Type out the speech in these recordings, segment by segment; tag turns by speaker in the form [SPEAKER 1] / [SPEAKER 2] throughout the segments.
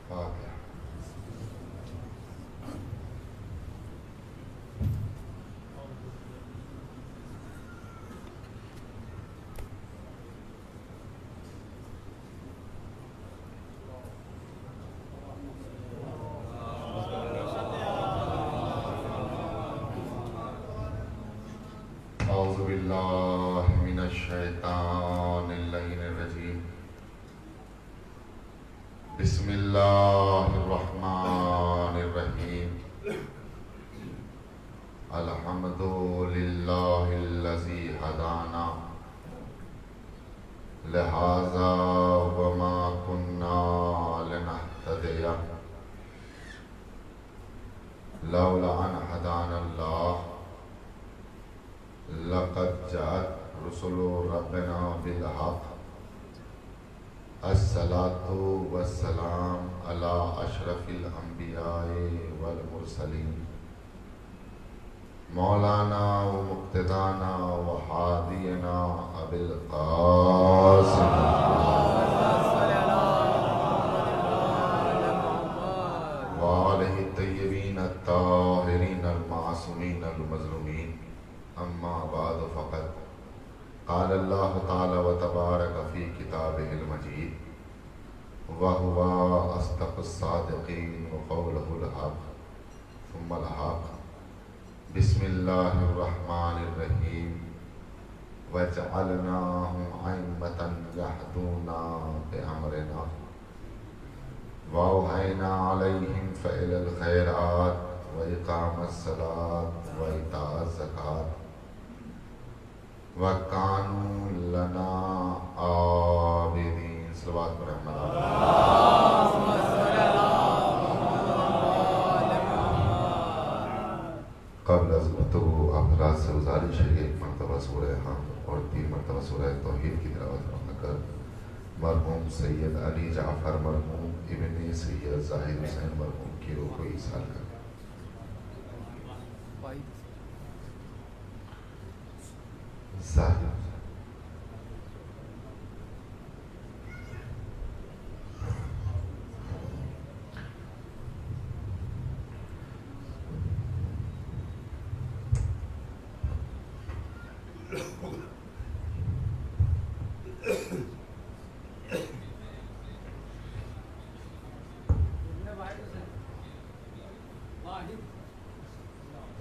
[SPEAKER 1] फातिहा। औज़ु बिल्लाहि मिनश शैतानिर रजीम। बिस्मिल्लाहिर रहमानिर रहीम। अल्हम्दुलिल्लाहिल्लज़ी हदाना लिहाज़ा वमा कुन्ना लिनहतदिया लौला अन हदानल्लाह लक़द जाअत रुसुलु रब्बिना बिल हक़। अस्सलातु वस्सलाम अला अशरफिल अंबियाए वल मुरसलीन मौलाना व मुक़्तदाना व हादियना अबिल क़ासिम व आलिहि तय्यबीन अत्ताहिरीन अल मासूमीन अल मज़लूमीन। अम्मा बाद फ़क़द क़ाल अल्लाह तआला व तबारक फ़ी किताबिहिल मजीद व हुवा अस्दक़ुस सादिक़ीन व क़ौलुहुल हक़ सुम्मल हक़। बिस्मिल्लाहिर रहमानिर रहीम। वजअलनाहुम अइम्मतन यहदूना बिअम्रिना व औहयना अलैहिम फ़इलल खैरात व इक़ामस सलात व इताअज़ ज़कात व कानू लना आबिदीन। सल्लल्लाहु अलैहि क़ब्ल अज़ गुफ्तगू अफराद से गुज़ारिश है कि 1 मरतबा सूरह हमद और 3 मरतबा सूरह तौहीद की तिलावत कर मरहूम सैयद अली जाफ़र मरहूम इब्ने सैयद ज़ाहिद हुसैन मरहूम की रूह को ईसाल कर। ज़ाहिद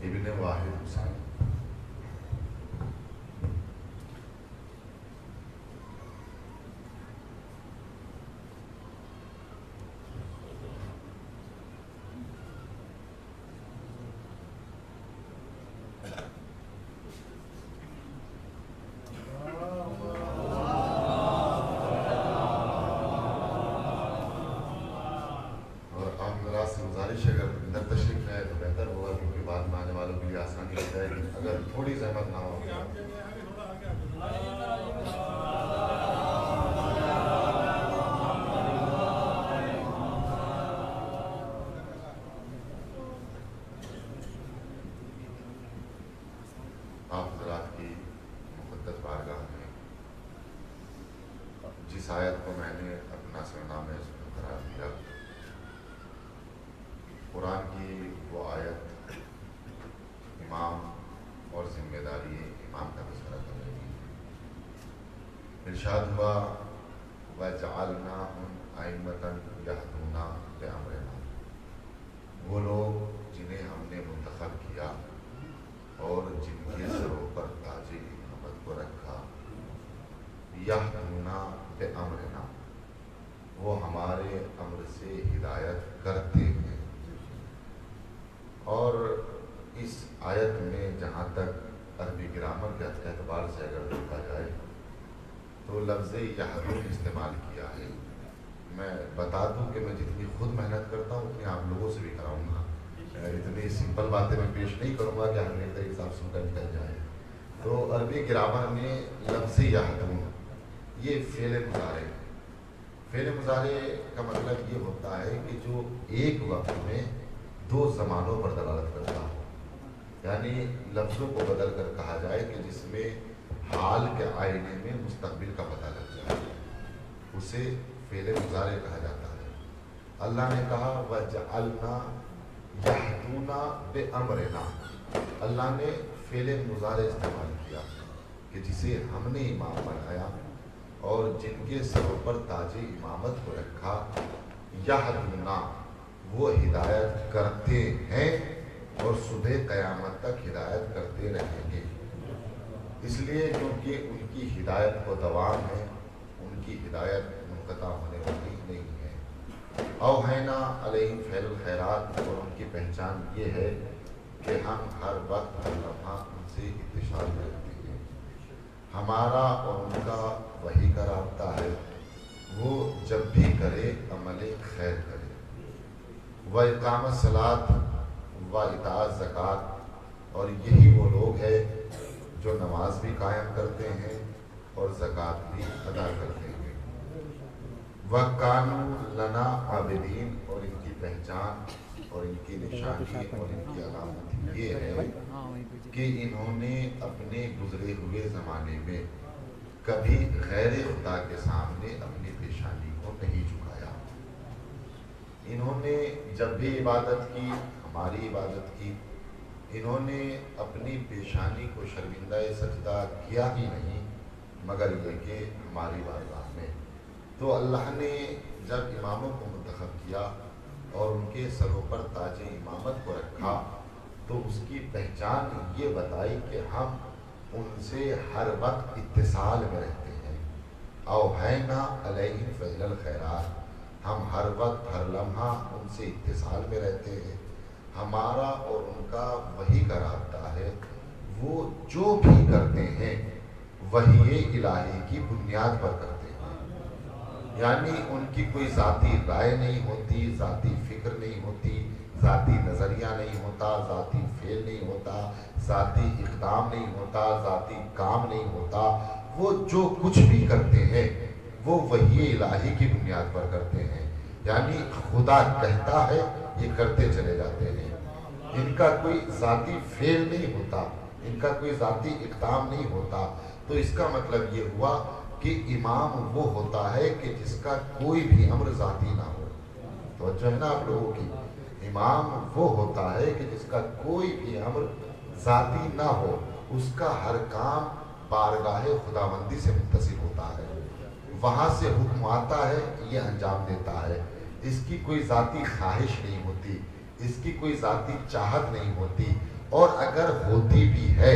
[SPEAKER 1] इब्ने वाहिद हुसैन गुजारिश है अगर अंदर तशरीफ है तो बेहतर होगा क्योंकि बाद में आने वालों के लिए आसानी हो जाएगी। अगर थोड़ी ज़हमत ना हो। आप हज़रात की मुक़द्दस बारगाह में जिस आयत को मैंने अपना सरनामे इसमें करार दिया, कुरान की वो आयत इमाम और जिम्मेदारी इमाम का तज़किरा कर रही है। इरशाद हुआ वजअलनाहुम अइम्मतन यहदूना बिअम्रिना, वो लोग जिन्हें हमने मुंतखब किया और जिनके सरों पर ताजे इमामत को रखा, यहदूना बिअम्रिना, वो हमारे अम्र से हिदायत करते हैं। और इस आयत में जहाँ तक अरबी ग्रामर के एतबार से अगर देखा जाए तो लफ्ज़ यहदून इस्तेमाल किया है। मैं बता दूं कि मैं जितनी खुद मेहनत करता हूँ उतनी आप लोगों से भी कराऊंगा। इतनी सिंपल बातें मैं पेश नहीं करूँगा कि हर एक हिसाब सुनकर निकल जाए। तो अरबी ग्रामर में लफ्ज़ यहदून ये फ़ेल मुज़ारे है। फ़ेल मुज़ारे का मतलब ये होता है कि जो एक वक्त में 2 ज़मानों पर दलालत करता हो, यानी लफ्ज़ों को बदल कर कहा जाए कि जिसमें हाल के आईने में मुस्तक़बिल का पता लग जाए, उसे फ़ेल मुज़ारे कहा जाता है। अल्लाह ने कहा वजअलना यहदूना बिअमरिना, अल्लाह ने फेले मुजारे इस्तेमाल किया कि जिसे हमने इमाम बनाया और जिनके सरों पर ताजे इमामत को रखा, यहदूना वो हिदायत करते हैं और सुबह क़यामत तक हिदायत करते रहेंगे। इसलिए क्योंकि उनकी हिदायत को दवाम है, उनकी हिदायत मुनक़ता होने वाली नहीं है। औहैना अलैहिम फ़ैलुल खैरात, और उनकी पहचान ये है कि हम हर वक्त हर लम्हा उनसे इत्तिसाल में रहते हैं। हमारा और उनका वही का राब्ता है, वो जब भी करे अमल खैर करे। व इक़ामत सलात व इताअत ज़कात, और यही वो लोग हैं जो नमाज भी कायम करते हैं और ज़कात भी अदा करते हैं। व कानू लना आबिदीन, और इनकी पहचान और इनकी निशानी और इनकी अलामत ये है कि इन्होंने अपने गुजरे हुए ज़माने में कभी गैर खुदा के सामने अपनी पेशानी को नहीं झुकाया। इन्होंने जब भी इबादत की, हमारी इबादत की, इन्होंने अपनी पेशानी को शर्मिंदा सजदा किया ही नहीं, मगर यह कि हमारी बारगाह में। तो अल्लाह ने जब इमामों को मुंतखब किया और उनके सरों पर ताजे इमामत को रखा, तो उसकी पहचान ये बताई कि हम उनसे हर वक्त इत्तिसाल में रहते हैं। औहैना अलैहिम फ़ैलुल खैरात, हम हर वक्त हर लम्हा उनसे इत्तिसाल में रहते हैं। हमारा और उनका वही का राब्ता है, वो जो भी करते हैं वही इलाही की बुनियाद पर करते हैं। यानी उनकी कोई ज़ाती राय नहीं होती, ज़ाती फ़िक्र नहीं होती, ज़ाती नज़रिया नहीं होता, ज़ाती फेल नहीं होता, ज़ाती इक़दाम नहीं होता, ज़ाती काम नहीं होता। वो जो कुछ भी करते हैं वो वही इलाही की बुनियाद पर करते हैं। यानी खुदा कहता है ये करते चले जाते हैं। इनका कोई ज़ाती फेल नहीं होता, इनका कोई ज़ाती इक़दाम नहीं होता। तो इसका मतलब ये हुआ कि इमाम वो होता है कि जिसका कोई भी अम्र ज़ाती ना हो। तो जो है ना आप लोगों की, इमाम वो होता है कि जिसका कोई भी अम्र ज़ाती ना हो, उसका हर काम बारगाह खुदाबंदी से मुत्तसिल होता है, वहाँ से हुक्म आता है, ये अंजाम देता है। इसकी कोई ज़ाती ख्वाहिश नहीं होती, इसकी कोई ज़ाती चाहत नहीं होती, और अगर होती भी है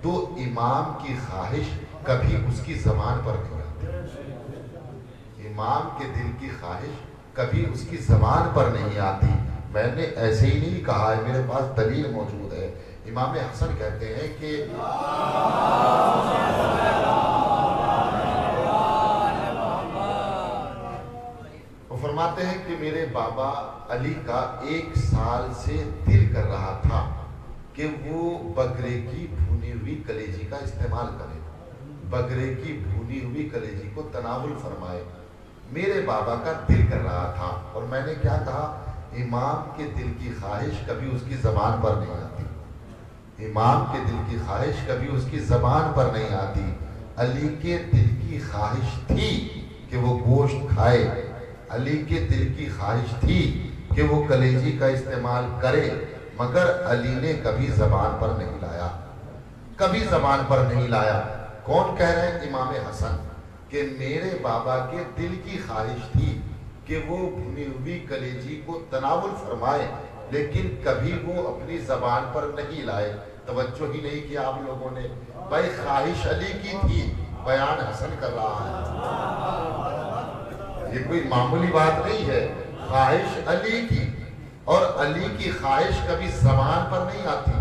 [SPEAKER 1] तो इमाम की ख्वाहिश कभी उसकी ज़बान पर नहीं आती। इमाम के दिल की ख्वाहिश कभी उसकी ज़बान पर नहीं आती। मैंने ऐसे ही नहीं कहा है, मेरे पास दलील मौजूद है। इमाम हसन कहते हैं कि वो फरमाते हैं कि मेरे बाबा अली का 1 साल से दिल कर रहा था कि वो बकरे की भुनी हुई कलेजी का इस्तेमाल करे, बकरे की भुनी हुई कलेजी को तनावुल फरमाए। मेरे बाबा का दिल कर रहा था, और मैंने क्या कहा, इमाम के दिल की ख्वाहिश कभी उसकी ज़बान पर नहीं आती। इमाम के दिल की ख्वाहिश कभी उसकी ज़बान पर नहीं आती। अली के दिल की ख्वाहिश थी कि वो गोश्त खाए, अली के दिल की ख्वाहिश थी कि वो कलेजी का इस्तेमाल करे, मगर अली ने कभी ज़बान पर नहीं लाया, कभी ज़बान पर नहीं लाया। कौन कह रहे हैं? इमाम हसन, कि मेरे बाबा के दिल की ख्वाहिश थी कि वो भुनी हुई कलेजी को तनावुल फरमाए, लेकिन कभी वो अपनी ज़बान पर नहीं लाए। तवज्जो ही नहीं किया आप लोगों ने। भाई ख्वाहिश अली की थी, बयान हसन कर रहा है, ये कोई मामूली बात नहीं है। ख्वाहिश अली की, और अली की ख्वाहिश कभी ज़बान पर नहीं आती।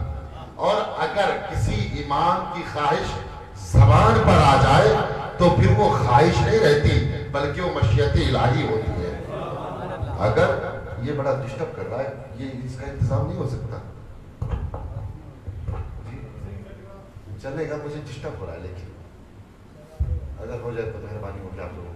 [SPEAKER 1] और अगर किसी इमाम की ख्वाहिश ज़बान पर आ जाए तो फिर वो ख्वाहिश नहीं रहती, बल्कि वो मशीयत इलाही होती है। अगर ये बड़ा डिस्टर्ब कर रहा है, ये इसका इंतजाम नहीं हो सकता। चलेगा, मुझे डिस्टर्ब हो रहा है, लेकिन अगर हो जाए तो मेहरबानी होगी आप लोगों।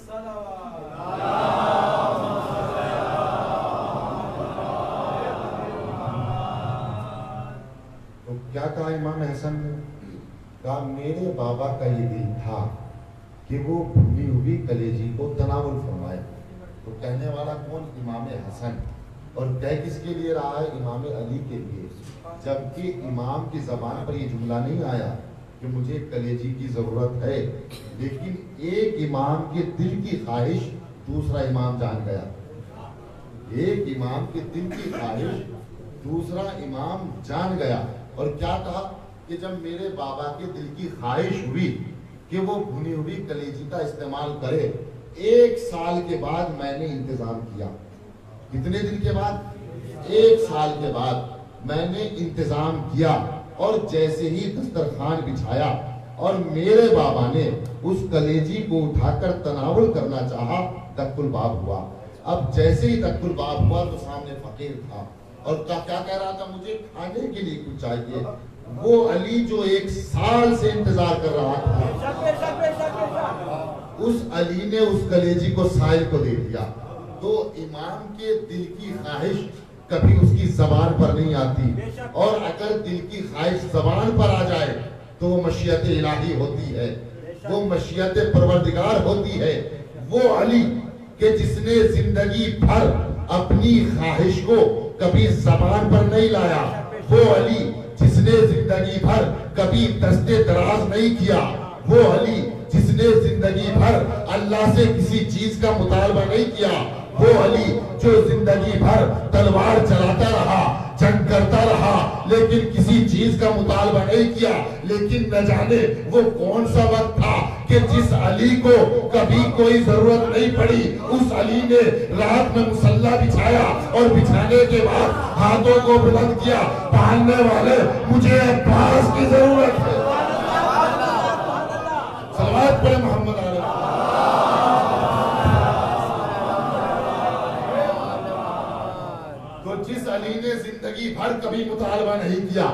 [SPEAKER 1] तो क्या कहा इमाम हसन ने? कहा मेरे बाबा का ये दिल था कि वो भुनी हुई कलेजी को तनावुल फरमाए। तो कहने वाला कौन? इमाम हसन। और कह किसके लिए रहा है? इमाम अली के लिए। जबकि इमाम की जबान पर ये जुमला नहीं आया कि मुझे कलेजी की जरूरत है, लेकिन एक इमाम के दिल की ख्वाहिश दूसरा इमाम जान गया। एक इमाम के दिल की ख्वाहिश दूसरा इमाम जान गया। और क्या कहा कि जब मेरे बाबा के दिल की ख्वाहिश हुई कि वो भुनी हुई कलेजी का इस्तेमाल करे, 1 साल के बाद मैंने इंतजाम किया। कितने दिन के बाद? 1 साल के बाद मैंने इंतजाम किया। और जैसे ही दस्तरखान बिछाया और मेरे बाबा ने उस कलेजी को उठाकर तनावुल करना चाहा, दक्कुल बाब हुआ। अब जैसे ही दक्कुल बाब हुआ तो सामने फकीर था और क्या कह रहा था? मुझे खाने के लिए कुछ चाहिए। वो अली जो 1 साल से इंतजार कर रहा था, उस अली ने उस कलेजी को साहिल को दे दिया। तो इमाम के दिल की ख्वाहिश कभी उसकी जबान पर नहीं आती, और अगर दिल की ख्वाहिश जबान पर आ जाए तो वो मशीयत इलाही होती है, वो मशीयत परवरदिगार होती है। वो अली के जिसने जिंदगी भर अपनी ख्वाहिश को कभी जबान पर नहीं लाया, वो अली जिसने जिंदगी भर कभी दस्ते दराज नहीं किया, वो अली जिसने जिंदगी भर अल्लाह से किसी चीज का मुतालबा नहीं किया, वो अली जो जिंदगी भर तलवार चलाता रहा, जंग करता रहा, लेकिन किसी चीज का मुतालबा नहीं किया। लेकिन न जाने वो कौन सा वक्त था कि जिस अली को कभी कोई जरूरत नहीं पड़ी, उस अली ने रात में मुसल्ला बिछाया और बिछाने के बाद हाथों को बुलंद किया, पहनने वाले मुझे अब्बास की जरूरत है। सलावत पढ़े मोहम्मद अलैहि। तो जिस अली ने जिंदगी भर कभी मुतालबा नहीं किया,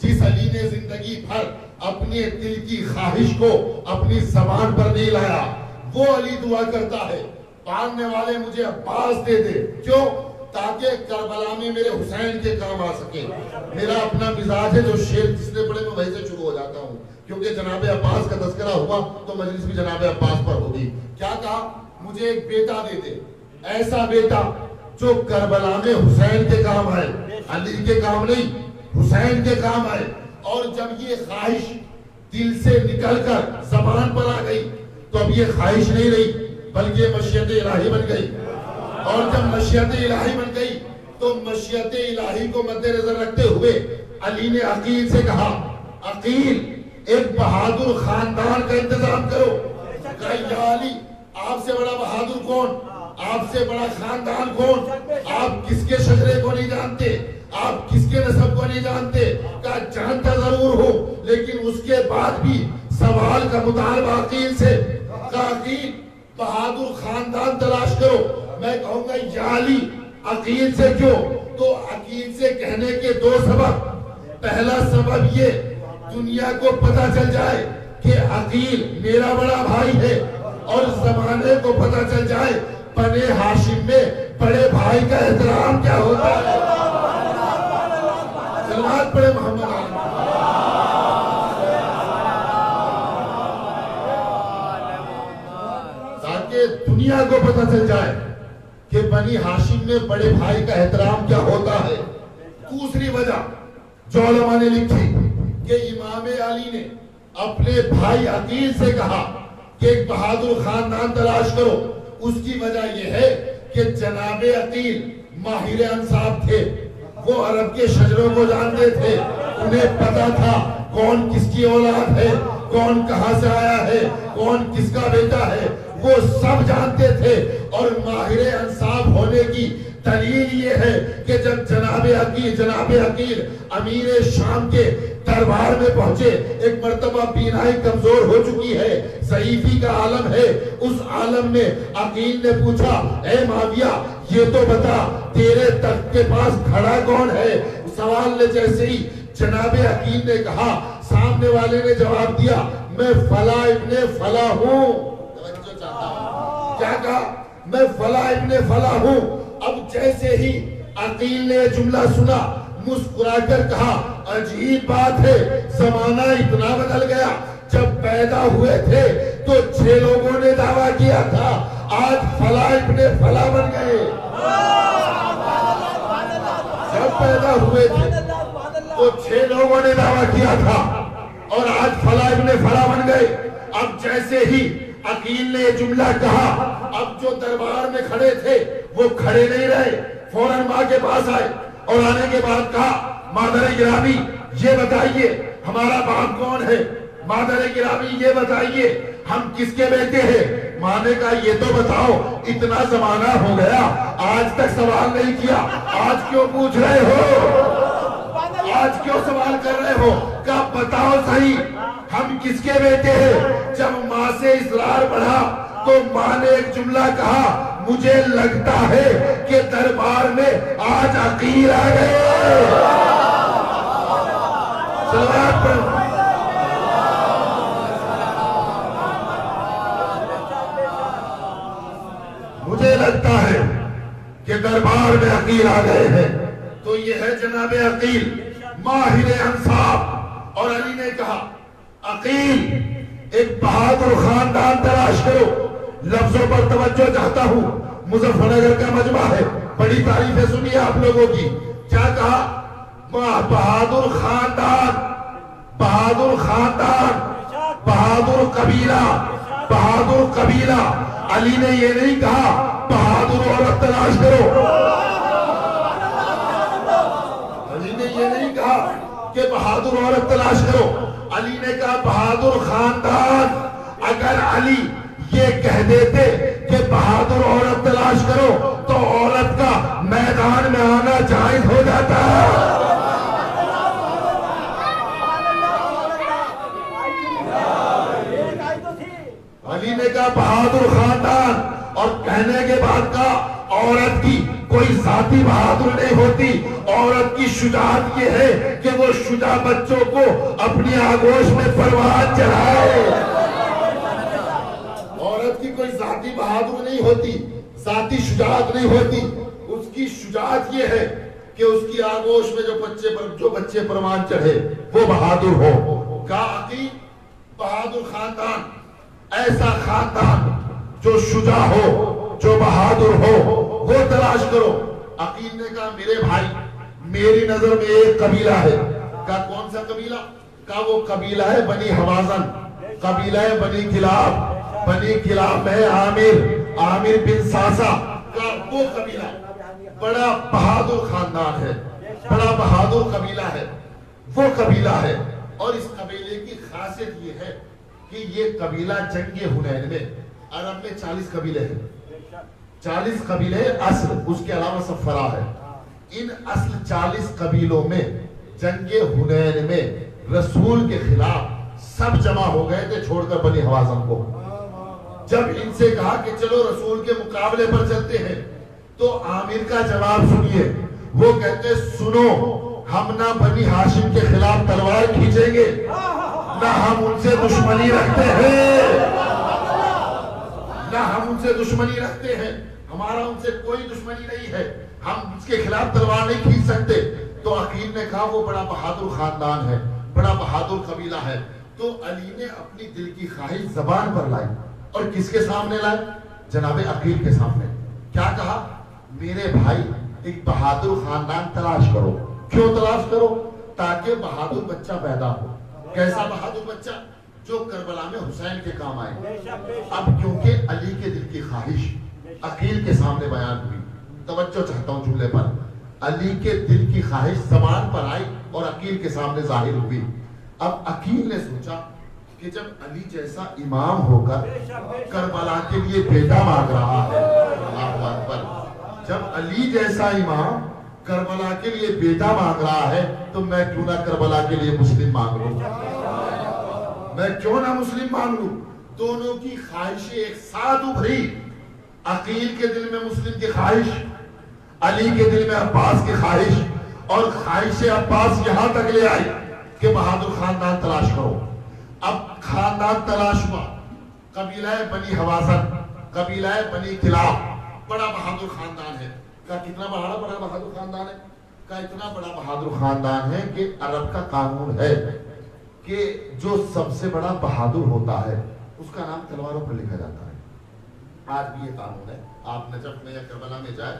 [SPEAKER 1] जिस अली ने जिंदगी भर अपने दिल की ख्वाहिश को अपनी जबान पर नहीं लाया, वो अली दुआ करता है, पालने वाले मुझे अब्बास दे दे। क्यों? ताकि करबला में मेरे हुसैन के काम आ सके। मेरा अपना मिजाज है, जो शेर जिसने पढ़े मैं वहीं से शुरू हो जाता हूँ, क्योंकि जनाबे अब्बास का तज़किरा हुआ तो मजलिस भी जनाबे अब्बास पर होगी। क्या कहा? मुझे एक बेटा दे दे, ऐसा बेटा जो करबला में हुसैन के काम आए, अली के काम नहीं, हुसैन के काम आए। और जब ये ख्वाहिश दिल से निकलकर जबान पर आ गई तो अब ये ख्वाहिश नहीं रही, बल्कि मशीयत इलाही बन गई। और जब मशीयत इलाही बन गई तो मशीयत इलाही को मद्देनजर रखते हुए अली ने अकील से कहा, अकील एक बहादुर खानदान का इंतजाम करो। या अली, आपसे बड़ा बहादुर कौन, आपसे बड़ा खानदान कौन? आप किसके शजरे को नहीं जानते, आप किसके नस्ब को नहीं जानते? का जानता जरूर हो, लेकिन उसके बाद भी सवाल का मुतालबा अकील से। अकील बहादुर खानदान तलाश करो। मैं कहूंगा या अली, अकील से क्यों? तो अकील से कहने के 2 सबब। पहला सबब ये, दुनिया को पता चल जाए कि अकील मेरा बड़ा भाई है, और जमाने को पता चल जाए बने हाशिम में बड़े भाई का एहतराम क्या होता है। सलावत पढ़े मोहम्मद अलैहि। ताकि दुनिया को पता चल जाए कि बनी हाशिम में बड़े भाई का एहतराम क्या होता है। दूसरी वजह जो उलमा ने लिखी कि इमाम अली ने अपने भाई अकील से कहा कि एक बहादुर खानदान तलाश करो। उसकी वजह यह है कि जनाबे अकील माहिर अंसाब थे, वो अरब के शजरों को जानते थे, उन्हें पता था कौन किसकी औलाद है, कौन कहां से आया है, कौन किसका बेटा है, वो सब जानते थे। और माहिर अंसाब होने की दलील ये है कि जब जनाबे अकील अमीर शाम के दरबार में पहुंचे, एक मर्तबा बीनाई कमजोर हो चुकी है, ज़ईफी का आलम है, उस आलम में अकील ने पूछा, ए माविया ये तो बता तेरे तख्त के पास खड़ा कौन है। सवाल ने जैसे ही जनाबे अकील ने कहा, सामने वाले ने जवाब दिया, मैं फला इब्ने फला हूँ। क्या कहा? मैं फला इब्ने फला हूं। अब जैसे ही अकील ने जुमला सुना, मुस्कुराकर कहा, अजीब बात है, जमाना इतना बदल गया। जब पैदा हुए थे तो 6 लोगों ने दावा किया था, आज फला इब्ने फला बन गए। जब पैदा हुए थे तो 6 लोगों ने दावा किया था और आज फला इब्ने फला बन गए। अब जैसे ही अकील ने जुमला कहा, अब जो दरबार में खड़े थे वो खड़े नहीं रहे, फौरन माँ के पास आए और आने के बाद कहा, मादर गिरामी ये बताइए हमारा बाप कौन है? मादर गिरामी ये बताइए हम किसके बेटे हैं? माँ ने कहा, ये तो बताओ, इतना जमाना हो गया आज तक सवाल नहीं किया, आज क्यों पूछ रहे हो? आज क्यों सवाल कर रहे हो? कहा, बताओ सही हम किसके बेटे हैं? जब माँ से इसरार बढ़ा तो माँ ने एक जुमला कहा, मुझे लगता है कि दरबार में आज अकील आ गए। मुझे लगता है कि दरबार में अकील आ गए हैं। तो ये है जनाबे अकील, माहिर अंसाब। और अली ने कहा, अकील एक बहादुर खानदान तलाश करो। लफ्जों पर तवज्जो चाहता हूँ, मुजफ्फरनगर का मजमा है, बड़ी तारीफें सुनिए आप लोगों की। क्या कहा? बहादुर खानदान, बहादुर खानदान, बहादुर कबीला, बहादुर कबीला। अली ने ये नहीं कहा बहादुर औरत तलाश करो। अली ने ये नहीं कहा कि बहादुर औरत तलाश करो। अली ने कहा बहादुर खानदान। अगर अली ये कह देते कि बहादुर औरत तलाश करो तो औरत का मैदान में आना जायज हो जाता है। अली ने कहा बहादुर खानदान, और कहने के बाद का औरत की कोई जाती बहादुर नहीं होती। औरत की शुजाअत ये है कि वो शुजा बच्चों को अपनी आगोश में परवान चढ़ाए। औरत की कोई जाती बहादुर नहीं होती, जाती शुजाअत नहीं होती। उसकी शुजाअत ये है कि उसकी आगोश में जो बच्चे परवान चढ़े वो बहादुर हो। का अकील बहादुर खानदान, ऐसा खानदान जो शुजा हो, जो बहादुर हो, वो तलाश करो। अकील ने कहा, मेरे भाई मेरी नजर में एक कबीला है। का कौन सा कबीला? का वो कबीला है बनी हवाजन, कबीला है बनी किलाब। बनी किलाब है आमिर बिन सासा का वो कबीला, बड़ा बहादुर खानदान है, बड़ा बहादुर कबीला है, वो कबीला है। और इस कबीले की खासियत ये है कि ये कबीला जंगे हुनैन में, अरब में 40 कबीले हैं, 40 कबीले असल, उसके अलावा सब फरा है। इन असल 40 कबीलों में जंगे हुनैन में रसूल के खिलाफ सब जमा हो गए थे, छोड़कर बनी हवाजन को। जब इनसे कहा कि चलो रसूल के मुकाबले पर चलते हैं, तो आमिर का जवाब सुनिए। वो कहते, सुनो, हम ना बनी हाशिम के खिलाफ तलवार खींचेंगे, ना हम उनसे दुश्मनी रखते हैं, ना हम उनसे दुश्मनी रखते हैं, हमारा उनसे कोई दुश्मनी नहीं है, हम उसके खिलाफ तलवार नहीं खींच सकते। तो अकील ने कहा वो बड़ा बहादुर खानदान है, बड़ा बहादुर कबीला है। तो अली ने अपनी दिल की ख्वाहिश जबान पर लाई और किसके सामने लाए? जनाबे अकील के सामने। क्या कहा? मेरे भाई एक बहादुर खानदान तलाश करो। क्यों तलाश करो? ताकि बहादुर बच्चा पैदा हो। कैसा बहादुर बच्चा? जो करबला में हुसैन के काम आए। अब क्योंकि अली के दिल की ख्वाहिश अकील के सामने बयान हुई, तवज्जो चाहता हूं जुमले पर। अली के दिल की ख्वाहिश जबान पर आई और अकील के सामने जाहिर हुई। अब अकील ने सोचा कि जब अली जैसा इमाम होकर करबला के लिए बेटा मांग रहा है, अल्लाहु अकबर, जब अली जैसा इमाम करबला के लिए बेटा मांग रहा है, तो मैं क्यों ना करबला के लिए मुस्लिम मांग लूं? मैं क्यों ना मुस्लिम मांग लूं? दोनों की ख्वाहिशें एक साथ उभरी। अकील के दिल में मुस्लिम की ख्वाहिश, अली के दिल में अब्बास की ख्वाहिश, और ख्वाहिश अब्बास यहां तक ले आई कि बहादुर खानदान तलाश करो। अब खानदान तलाश हुआ, कबीला बनी हवाजन, कबीला बनी किलाब, बड़ा बहादुर खानदान है। का कितना बड़ा बहादुर खानदान है? का इतना बड़ा बहादुर खानदान है कि अरब का कानून है कि जो सबसे बड़ा बहादुर होता है उसका नाम तलवारों पर लिखा जाता है। आज भी ये कानून है, आप नजफ में या करबला में जाए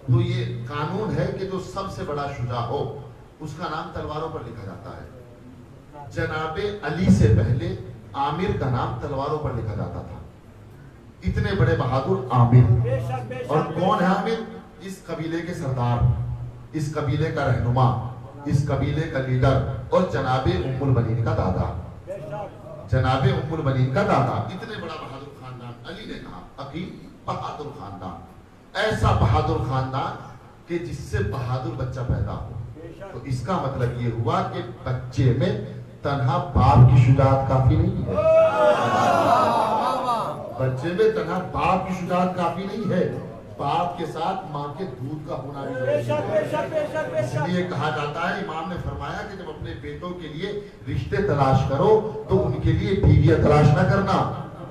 [SPEAKER 1] तो ये कानून है कि जो सबसे बड़ा शुजा हो उसका नाम तलवारों पर लिखा जाता है। जनाबे अली से पहले आमिर का नाम तलवारों पर लिखा जाता था। इतने बड़े बहादुर आमिर। और कौन है आमिर? इस कबीले के सरदार, इस कबीले का रहनुमा, इस कबीले का लीडर और जनाबे उम्मुल बनीन का दादा, जनाबे उम्मुल बनीन का दादा। इतने बड़ा बहादुर खानदान। अली ने कहा अकी बहादुर खानदान, ऐसा बहादुर खानदान कि जिससे बहादुर बच्चा पैदा हो। तो इसका मतलब ये हुआ कि बच्चे में तन्हा बाप की शुजाअत काफी नहीं है, बच्चे में तन्हा बाप की शुजाअत काफी नहीं है, बाप के साथ माँ के दूध का होना भी जरूरी है। इसलिए कहा जाता है, इमाम ने फरमाया कि जब अपने बेटों के लिए रिश्ते तलाश करो तो उनके लिए बीवियां तलाश ना करना,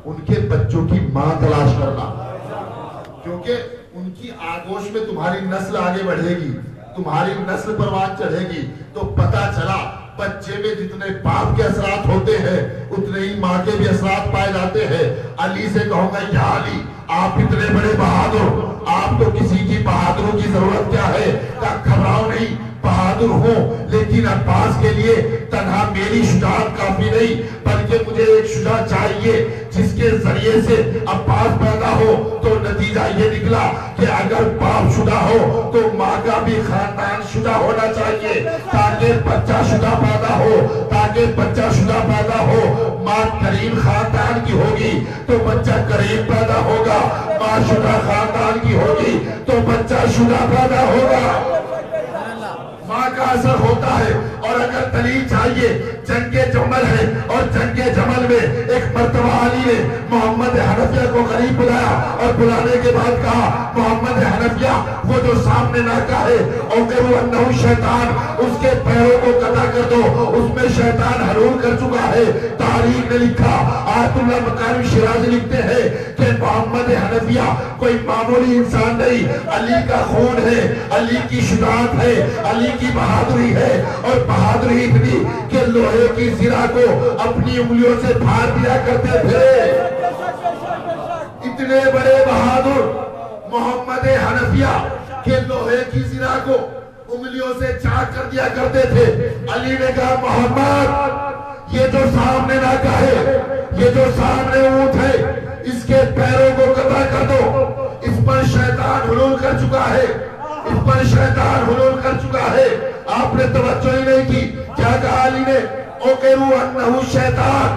[SPEAKER 1] उनके बच्चों की माँ तलाश करना, क्योंकि उनकी आगोश में तुम्हारी नस्ल आगे बढ़ेगी, तुम्हारी नस्ल परवान चढ़ेगी। तो पता चला बच्चे में जितने बाप के असरात होते हैं उतने ही माँ के भी असरात पाए जाते हैं। अली से कहूंगा, या अली आप इतने बड़े बहादुर, आप तो किसी की बहादुरों की जरूरत क्या है? घबराओ नहीं, बहादुर हो, लेकिन अब्बास के लिए तन्हा मेरी शुजाअत काफी नहीं, बल्कि मुझे एक शुजा चाहिए जिसके जरिए से अब्बास पैदा हो। तो नतीजा ये निकला कि अगर बाप शुदा हो तो माँ का भी खानदान शुदा होना चाहिए, ताकि बच्चा शुदा पैदा हो, ताकि बच्चा शुदा पैदा हो। माँ करीम खानदान की होगी तो बच्चा करीम पैदा होगा, माँ शुदा खानदान की होगी तो बच्चा शुदा पैदा होगा। माँ का असर होता है। और अगर दलील चाहिए, जंगे जमल है, और जंगे जमल में एक मर्तबा अली ने मोहम्मद हनफिया को करीब बुलाया और बुलाने के बाद कहा, मोहम्मद हनफिया वो जो सामने नाका है और शैतान, उसके पैरों को कटा कर दो, उसमें शैतान हलूल कर चुका है। तारीख ने लिखा, आयतुल्लाह मकारिम शिराजी लिखते हैं कि मोहम्मद हनफिया कोई मामूली इंसान नहीं, अली का खून है, अली की शुजाअत है, अली की बहादुरी है। और बहादुरी इतनी कि लोहे की सिरा को अपनी उंगलियों से फाड़ दिया करते थे। इतने बड़े बहादुर मोहम्मद हनफिया के लोहे की सिरा को उंगलियों से चाक कर दिया करते थे। अली ने कहा, मोहम्मद ये जो सामने नाका है, ये जो सामने ऊंट है, इसके पैरों को कटा कर दो, इस पर शैतान हुलूल कर चुका है, इस पर शैतान हुलूल कर चुका है। आपने तवज्जो ही नहीं की। क्या कहा अली ने? ओकेरू अन्नहु शैतान,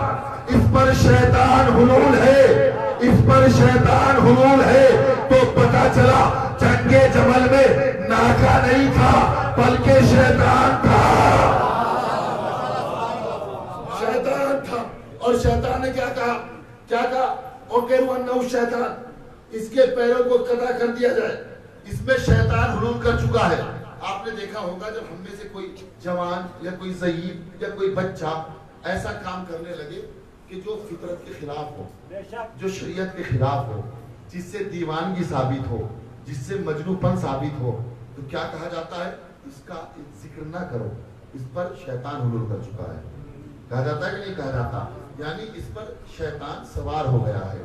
[SPEAKER 1] इस पर शैतान हुलूल है, इस पर शैतान हुलूल है। तो पता चला जंगे जमल में नाका नहीं था बल्कि शैतान था, शैतान था। और शैतान ने क्या कहा? क्या कहा? ओकेरू अन्नहु शैतान, इसके पैरों को कटा कर दिया जाए, इसमें शैतान हुलूल कर चुका है। आपने देखा होगा जब हम में से कोई जवान या कोई ज़ईफ या कोई बच्चा ऐसा काम करने लगे कि जो फितरत के खिलाफ हो, जो शरीयत के खिलाफ हो, जिससे दीवानगी साबित हो, जिससे मजनूपन साबित हो, तो क्या कहा जाता है? इसका जिक्र ना करो, इस पर शैतान हुलूल कर चुका है। कहा जाता है कि नहीं कहा जाता? यानी इस पर शैतान सवार हो गया है।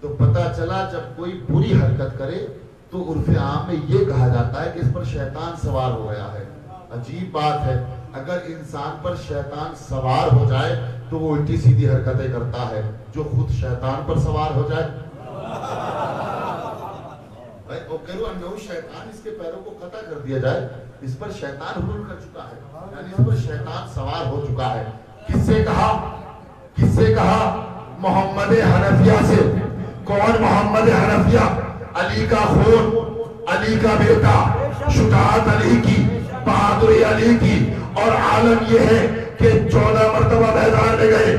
[SPEAKER 1] तो पता चला जब कोई बुरी हरकत करे तो उर्फ़े आम में ये कहा जाता है कि इस पर शैतान सवार हो गया है। अजीब बात है, अगर इंसान पर शैतान सवार हो जाए तो वो उल्टी सीधी हरकतें करता है, जो खुद शैतान पर सवार हो जाए। शैतान, इसके पैरों को कटा कर दिया जाए, इस पर शैतान हुलूल कर चुका है, यानी इस पर शैतान सवार हो चुका है। किससे कहा? किससे कहा? मोहम्मद हनफिया से। कौन मोहम्मद हनफिया? अली का खून, अली का बेटा, शुजाअत अली की, बहादुरी अली की। और आलम यह है कि 14 मरतबा मैदान में गए,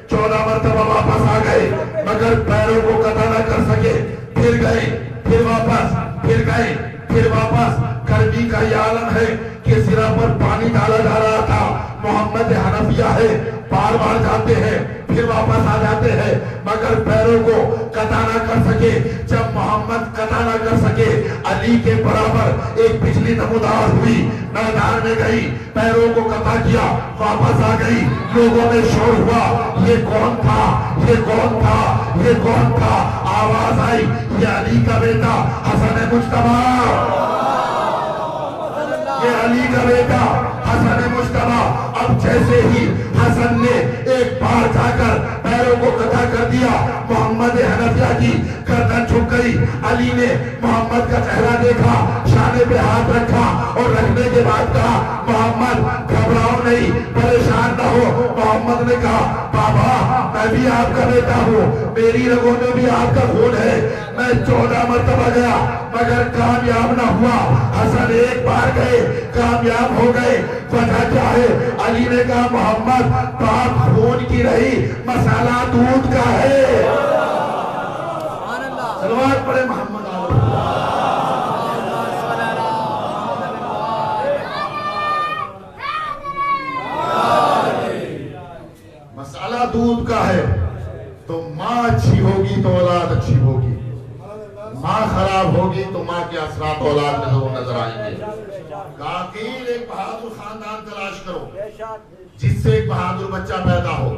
[SPEAKER 1] 14 मरतबा वापस आ गए, मगर पैरों को कटा न कर सके। फिर गए, फिर वापस, फिर गए, फिर वापस। गर्मी का यह आलम है कि सिरा पर पानी डाला जा रहा था। मोहम्मद हनफिया है, बार बार जाते हैं, फिर वापस आ जाते हैं, मगर पैरों को कता ना कर सके। जब मोहम्मद कता ना कर सके, अली के बराबर एक बिजली नमूदार हुई, मैदान में गई, पैरों को कता किया, वापस आ गई। लोगों में शोर हुआ, ये कौन था, ये कौन था, ये कौन था? आवाज आई, ये अली का बेटा हसन मुज्तबा, ये अली का बेटा हसन मुज्तबा। अब जैसे ही हसन ने एक बार जाकर पैरों को कथा कर दिया, मोहम्मद हनफिया की गर्दन झुक गई। अली ने मोहम्मद का चेहरा देखा, शाने पे हाथ रखा और रखने के बाद कहा, मोहम्मद घबराओ नहीं, परेशान ना हो। मोहम्मद ने कहा, बाबा मैं भी आपका बेटा हूँ, मेरी रगों में भी आपका खून है। मैं 14 मरतबा गया मगर कामयाब ना हुआ। हसन एक बार गए, कामयाब हो गए। वजह क्या है? अली ने कहा, मोहम्मद बात खून की रही, मसाला दूध का है। सलवात पढ़े मोहम्मद। मसाला दूध का है, तो माँ अच्छी होगी तो औलाद अच्छी होगी, माँ खराब होगी तो माँ के असरात औलाद में जरूर नजर आएंगे। कातिल एक बहादुर खानदान तलाश करो जिससे एक बहादुर बच्चा पैदा हो।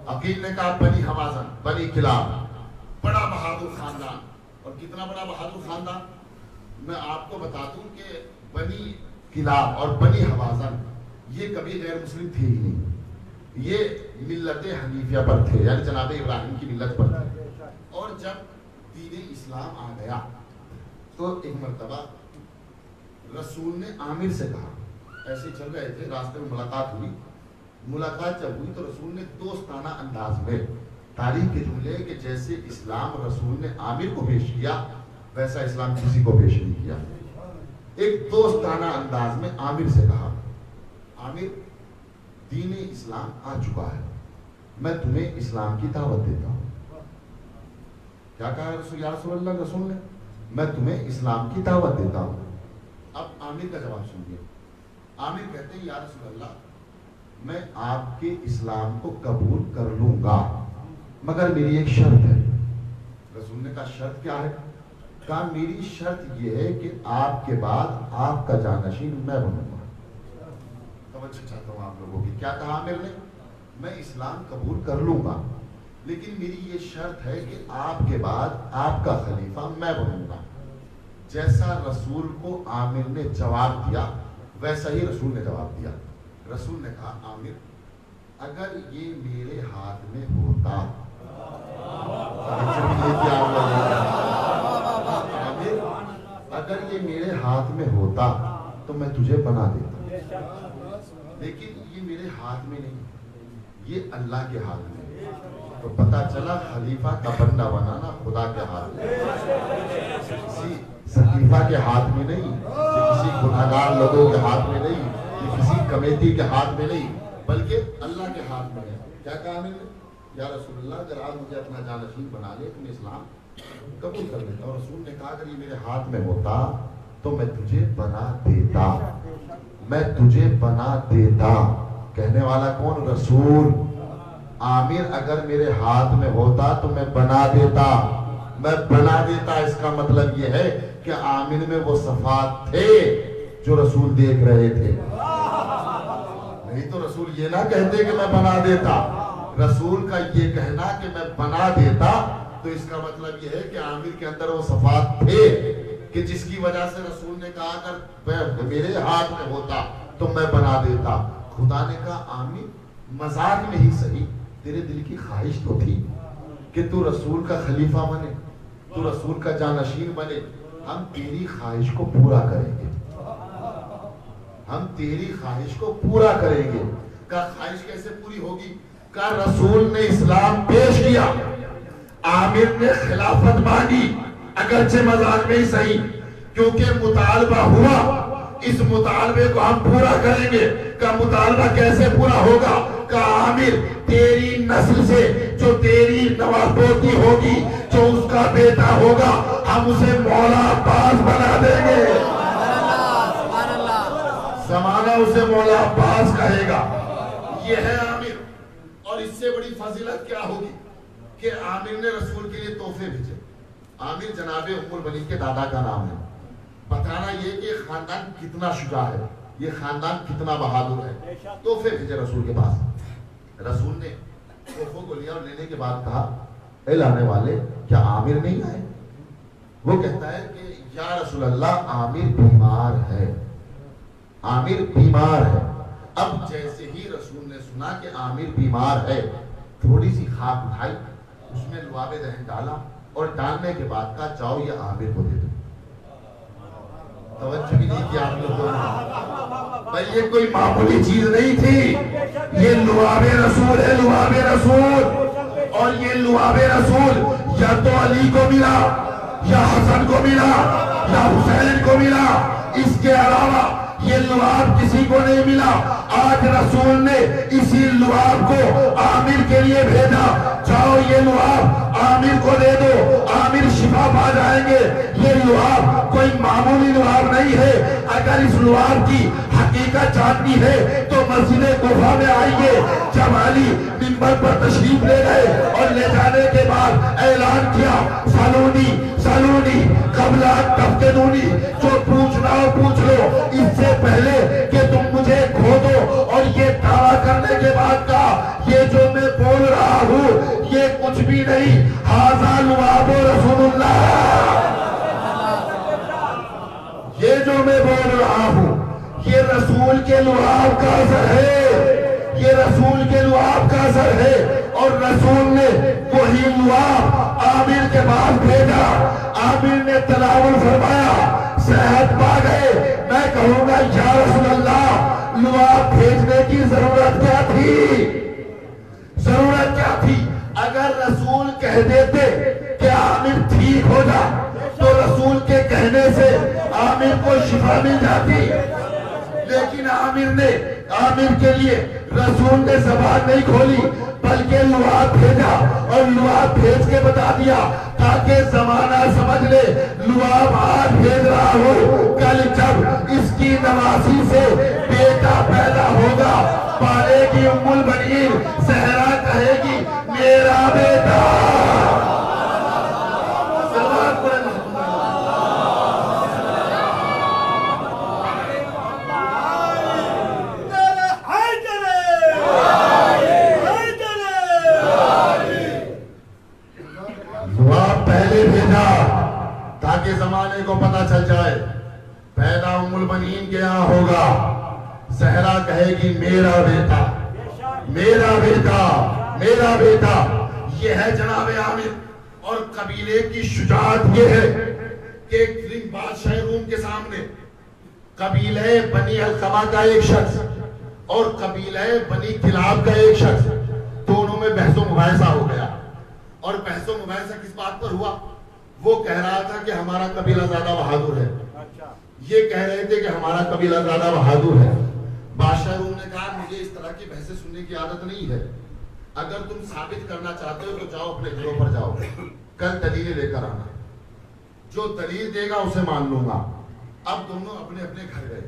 [SPEAKER 1] अकील ने कहा, बनी हवाजन, बनी किलाब, बड़ा बहादुर खानदान। और कितना बड़ा बहादुर खानदान, मैं आपको बता दूं कि बनी किलाब और बनी हवाजन ये कभी गैर मुस्लिम थे ही नहीं, ये मिल्लत हनीफिया पर थे, यानी जनाब इब्राहिम की मिल्लत पर थे। और जब दीन इस्लाम आ गया तो एक मर्तबा रसूल ने आमिर से कहा, ऐसे चल रहे थे, रास्ते में मुलाकात हुई। मुलाकात जब हुई तो रसूल ने दोस्ताना अंदाज में तारीफ के जुमले कि जैसे इस्लाम रसूल ने आमिर को पेश किया वैसा इस्लाम किसी को पेश नहीं किया। एक दोस्ताना अंदाज में आमिर से कहा, आमिर दीन इस्लाम आ चुका है, मैं तुम्हें इस्लाम की दावत देता हूँ। क्या कहा या रसूल अल्लाह? रसूल ने, मैं तुम्हें इस्लाम की दावत देता हूँ। अब आमिर का जवाब सुनिए। आमिर कहते हैं, या रसूल अल्लाह, मैं आपके इस्लाम को कबूल कर लूंगा मगर मेरी एक शर्त है। रसूल ने कहा, शर्त क्या है? कहा, मेरी शर्त यह है कि आपके बाद आपका जानशीन मैं बनूंगा। तवज्जो चाहता हूं आप लोगों की। क्या कहा आमिर ने? मैं इस्लाम कबूल कर लूंगा लेकिन मेरी ये शर्त है कि आपके बाद आपका खलीफा मैं बनूंगा। जैसा रसूल को आमिर ने जवाब दिया वैसा ही रसूल ने जवाब दिया। रसूल ने कहा, आमिर अगर ये मेरे हाथ में होता, आमिर अगर ये मेरे हाथ में होता तो मैं तुझे बना देता, लेकिन ये मेरे हाथ में नहीं, ये अल्लाह के हाथ में। तो पता चला खलीफा का बंदा बनाना खुदा के हाथ में, किसी सकीफा के हाथ में नहीं, ये किसी गुनाहगार लोगों के हाथ में नहीं, ये किसी कमेटी के हाथ में नहीं, बल्कि अल्लाह के हाथ में है। क्या कहा मैंने? या रसूलुल्लाह, अगर आप मुझे अपना जानशीन बना ले तो मैं इस्लाम कबूल कर लेता। और रसूल ने कहा, अगर ये मेरे हाथ में होता तो मैं तुझे बना देता, मैं तुझे बना देता। कहने वाला कौन? रसूल। आमिर अगर मेरे हाथ में होता तो मैं बना देता, मैं बना देता। इसका मतलब यह है कि आमिर में वो सफात थे जो रसूल देख रहे थे। नहीं तो रसूल ये ना कहते कि मैं बना देता। रसूल का ये कहना कि मैं बना देता तो इसका मतलब यह है कि आमिर के अंदर वो सफात थे कि जिसकी वजह से रसूल ने कहा, अगर मेरे हाथ में होता तो मैं बना देता। खुदा ने कहा, आमिर मजाक में ही सही, तेरे दिल की ख्वाहिश तो थी कि तू रसूल का खलीफा बने, तू रसूल का जानशीन बने। हम तेरी ख्वाहिश को पूरा करेंगे, हम तेरी ख्वाहिश को पूरा करेंगे। का ख्वाहिश कैसे पूरी होगी? का रसूल ने इस्लाम पेश किया, आमिर ने खिलाफत मांगी, अगरचे मजाक में ही सही, क्योंकि मुतालबा हुआ, इस मुतालबे को हम पूरा करेंगे। का मुतालबा कैसे पूरा होगा? का आमिर तेरी नस्ल से जो तेरी नवाबोती होगी, जो उसका बेटा होगा, हम उसे मौला अब्बास बना देंगे। जमाना उसे मौला अब्बास कहेगा। ये है आमिर। और इससे बड़ी फजीलत क्या होगी कि आमिर ने रसूल के लिए तोहफे भेजे। आमिर जनाबे उम्मुल बनीन के दादा का नाम है। बताना ये कि खानदान कितना शुजा है, ये खानदान कितना बहादुर है। तोहफे भेजे रसूल के पास। रसूल ने तोहफों को लिया और लेने के बाद कहा, ए लाने वाले, क्या आमिर नहीं आए? वो कहता है कि या रसूल अल्लाह, आमिर बीमार है, आमिर बीमार है। अब जैसे ही रसूल ने सुना कि आमिर बीमार है, थोड़ी सी खाक उठाई, उसमें लुआबे दहन डाला और डालने के बाद कहा, जाओ ये आमिर को दे दो। तवज्जो भी नहीं किया आप लोगों ने। भाई ये कोई मामूली चीज नहीं थी, ये लुआबे रसूल है, लुआबे रसूल। और ये लुआबे रसूल या तो अली को मिला, या हसन को मिला, या हुसैन को मिला, इसके अलावा ये लुआब किसी को नहीं मिला। आज रसूल ने इसी लुआब को आमिर के लिए भेजा, जाओ ये लुआब आमिर को दे दो, आमिर शिफा पा जाएंगे। ये लुआब कोई मामूली लुआब नहीं है। अगर इस लुआब की हकीकत जाननी है तो मस्जिद कुफा में आइए। जब अली मिंबर पर तशरीफ ले गए और ले जाने के बाद ऐलान किया, सलूनी सलूनी कबला तफ्तनूनी, जो पूछना हो पूछ लो, इससे पहले कि तुम मुझे खो दो। और ये दावा करने के बाद का ये जो मैं बोल रहा हूँ ये कुछ भी नहीं, हाज़ा लुआब रसूलुल्लाह। ये जो मैं बोल रहा हूँ ये रसूल के लुआब का असर है, ये रसूल के लुआब का असर है। और रसूल ने वही लुआब आमिर के पास भेजा। आमिर ने तनावुल फरमाया, सेहत पा गए। मैं कहूंगा या रसूल अल्लाह, लुआब भेजने की जरूरत क्या थी? जरूरत क्या थी? अगर रसूल कह देते कि आमिर ठीक हो जा, तो रसूल के कहने से आमिर को शिफा मिल जाती। लेकिन आमिर के लिए रसूल ने जबान नहीं खोली, बल्कि लुआब भेजा। और लुआब भेज के बता दिया ताकि जमाना समझ ले, लुआब आज भेज रहा हूँ, कल जब इसकी नवासी से बेटा पैदा होगा, पालेगी उम्मुल बनीन, सहरा कहेगी मेरा बेटा। ताकि जमाने को पता चल जाए, पैदा उम्मुल बनीन के यहाँ होगा, सहरा कहेगी मेरा बेटा, मेरा बेटा, मेरा बेटा। ये है जनाबे आमिर। और कबीले की शुजाअत ये है कि बादशाह रूम के सामने कबीले बनी अलकमा का एक शख्स और कबीले बनी किलाब का एक शख्स, दोनों में बहसो मुबाहिसा हो गया। और बहसो मुबाहिसा किस बात पर हुआ? वो कह रहा था कि हमारा कबीला ज्यादा बहादुर है, ये कह रहे थे कि हमारा कबीला ज्यादा बहादुर है। बादशाह रूम ने कहा, मुझे इस तरह की बहसें सुनने की आदत नहीं है। अगर तुम साबित करना चाहते हो तो जाओ अपने घरों पर जाओ, कल दलीलें लेकर आना, जो दलील देगा उसे मान लूंगा। अब दोनों अपने अपने घर गए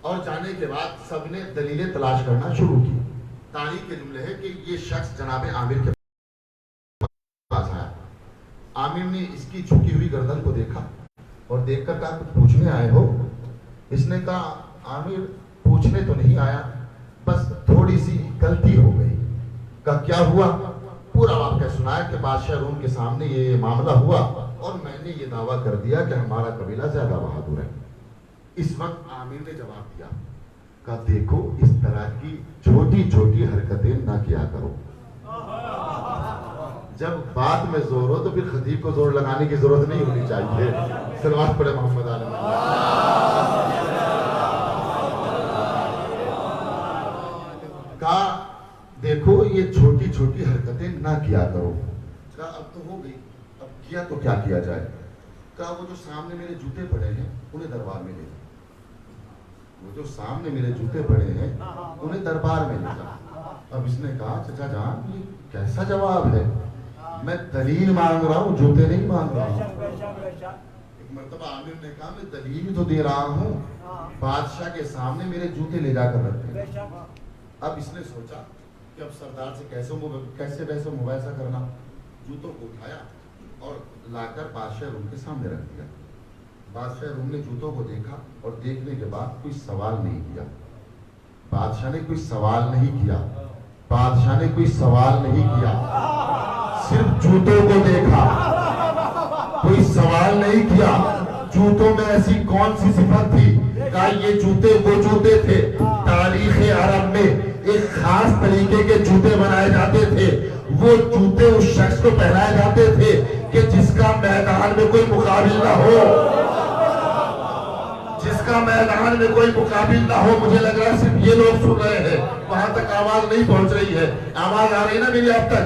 [SPEAKER 1] और जाने के बाद सबने दलीलें तलाश करना शुरू की। तारीख के जुमले है कि ये शख्स जनाबे आमिर के पास आया। आमिर ने इसकी झुकी हुई गर्दन को देखा और देखकर कहा, कुछ पूछने आए हो? इसने कहा, आमिर पूछने तो नहीं आया, बस थोड़ी सी गलती हो गई। कहा क्या हुआ? पूरा वाक़या सुनाया कि बादशाह रूम के सामने ये मामला हुआ और मैंने ये दावा कर दिया कि हमारा कबीला ज्यादा बहादुर है। इस वक्त आमिर ने जवाब दिया, कहा देखो इस तरह की छोटी छोटी हरकतें ना किया करो। जब बात में जोर हो तो फिर खतीब को जोर लगाने की जरूरत नहीं होनी चाहिए। सलवात पढ़े मोहम्मद आलम। कहा देखो ये छोटी छोटी हरकतें ना किया करो। कहा अब तो हो गई, अब किया तो क्या किया जाए? कहा वो जो सामने मेरे जूते पड़े हैं उन्हें दरबार में ले जा। वो जो सामने मेरे जूते पड़े हैं उन्हें दरबार में ले जा। अब इसने कहा, चचा जान ये कैसा जवाब है? मैं दलील मांग रहा हूँ, जूते नहीं मांग रहा हूँ। एक मर्तबा आमिर ने कहा, मैं दलील तो दे रहा हूँ, बादशाह के सामने मेरे जूते ले जाकर रखते हैं। अब इसने सोचा कि अब सरदार से कैसे वैसे मुबाहिसा करना। जूतों को उठाया और लाकर बादशाह रूम के सामने रख दिया। बादशाह रूम ने जूतों को देखा और देखने के बाद कोई सवाल नहीं किया। बादशाह ने कोई सवाल नहीं किया। बादशाह ने कोई सवाल नहीं किया, सिर्फ जूतों को देखा, कोई सवाल नहीं किया। जूतों में ऐसी कौन सी सिफत थी? कहा ये जूते वो जूते थे। तारीख अरब में एक खास तरीके के जूते बनाए जाते थे। वो जूते उस शख्स को पहनाए जाते थे कि जिसका मैदान में कोई मुकाबिल ना हो, जिसका मैदान में कोई मुकाबिल ना हो। मुझे लग रहा है सिर्फ ये लोग सुन रहे हैं, वहां तक आवाज नहीं पहुंच रही है। आवाज आ रही ना मेरी अब तक?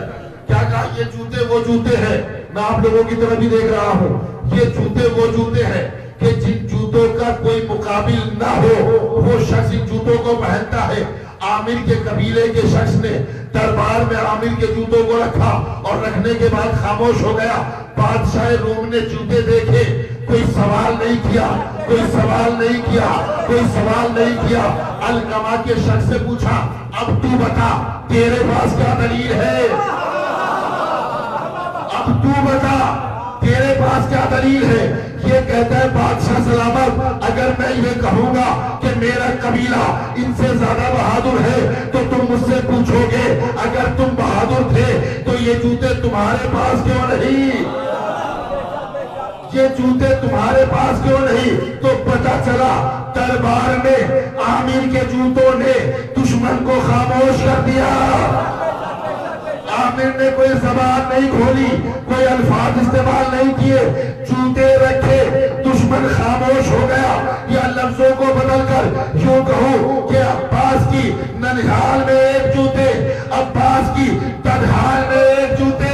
[SPEAKER 1] क्या कहा? ये जूते वो जूते हैं। मैं आप लोगों की तरफ भी देख रहा हूँ। ये जूते वो जूते हैं कि जिन जूतों का कोई मुकाबिल ना हो, वो शख्स इन जूतों को पहनता है। आमिर के कबीले के शख्स ने दरबार में आमिर के जूतों को रखा और रखने के बाद खामोश हो गया। बादशाह रूम ने जूते देखे, कोई सवाल नहीं किया, कोई सवाल नहीं किया, कोई सवाल नहीं किया। अलकमा के शख्स से पूछा, अब तू बता तेरे पास क्या दलील है? अब तू बता तेरे पास क्या दलील है? ये कहता है बादशाह सलामत, अगर मैं ये कहूंगा कि मेरा कबीला इनसे ज्यादा बहादुर है तो तुम मुझसे पूछोगे अगर तुम बहादुर थे तो ये जूते तुम्हारे पास क्यों नहीं? ये जूते तुम्हारे पास क्यों नहीं? तो पता चला दरबार में आमिर के जूतों ने दुश्मन को खामोश कर दिया। आमिर ने कोई जबान नहीं खोली, कोई अल्फाज इस्तेमाल नहीं किए, जूते रखे, दुश्मन खामोश हो गया। या लफ्जों को बदलकर यूं कहूं कि अब्बास की ननिहाल में एक जूते, अब्बास की तनहाल में एक जूते।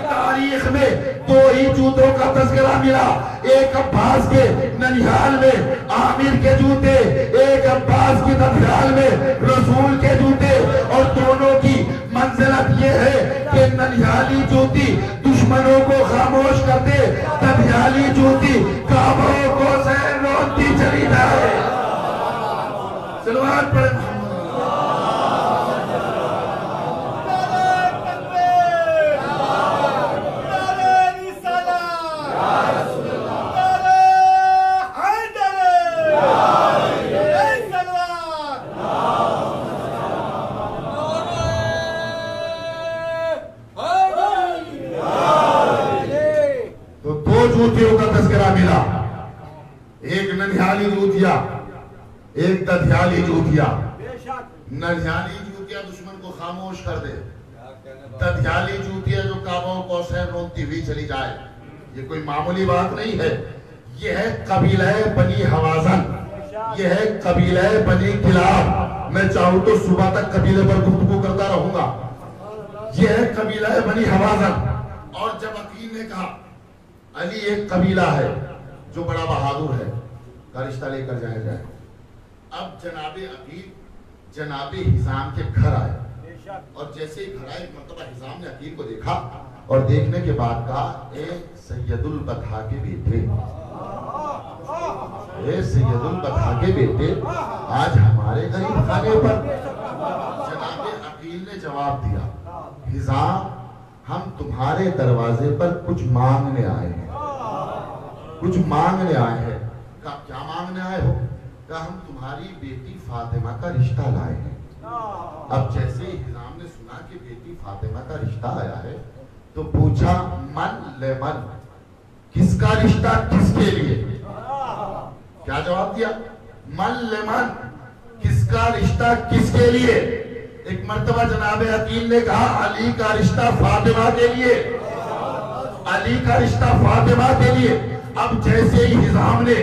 [SPEAKER 1] तारीख में दो ही जूतों का तस्करा मिला, एक अब्बास के ननिहाल में आमिर के जूते, एक अब्बास की ननिहाल में रसूल के जूते। और दोनों की मंजिलत ये है कि ननिहाली जूती दुश्मनों को खामोश कर दे, तनिहाली जूती काबों को सहन रोती चली जाए। सलवात पढ़े। जूतियों का तस्करा मिला, एक ननिहाली जूतिया, एक दधियाली जूतिया। ननिहाली जूतिया दुश्मन को खामोश कर दे, दधियाली जूतिया जो काबों को सहन रोती हुई चली जाए। ये कोई मामूली बात नहीं है। ये है कबीला बनी हवाजन, ये है कबीला बनी किलाब। मैं चाहूं तो सुबह तक कबीले पर गुफ्तगू करता रहूंगा। ये है कबीला बनी हवाजन। और जब अकील ने कहा अली एक कबीला है जो बड़ा बहादुर है, का रिश्ता लेकर जाया जाए। अब जनाबे अकील जनाबे हिजाम के घर आए और जैसे ही घर आए मतलब हिजाम ने अकील को देखा और देखने के बाद कहा, ए सैयदुल बतहा के बेटे, ए सैयदुल बतहा के बेटे, आज हमारे गरीब खाने पर। जनाबे अकील ने जवाब दिया, हिजाम हम तुम्हारे दरवाजे पर कुछ मांगने आए हैं, कुछ मांगने आए हैं। कहा क्या मांगने आए हो? कहा हम तुम्हारी बेटी फातिमा का रिश्ता लाए हैं। अब जैसे ही हिजाम ने सुना कि बेटी फातिमा का रिश्ता आया है तो पूछा, मन ले मन, किसका रिश्ता किसके लिए? क्या जवाब दिया? मन ले मन, किसका रिश्ता किसके लिए? एक मर्तबा जनाबे अकील ने कहा, अली का रिश्ता फातिमा के लिए, अली का रिश्ता फातिमा के लिए। अब जैसे ही हिजाम ने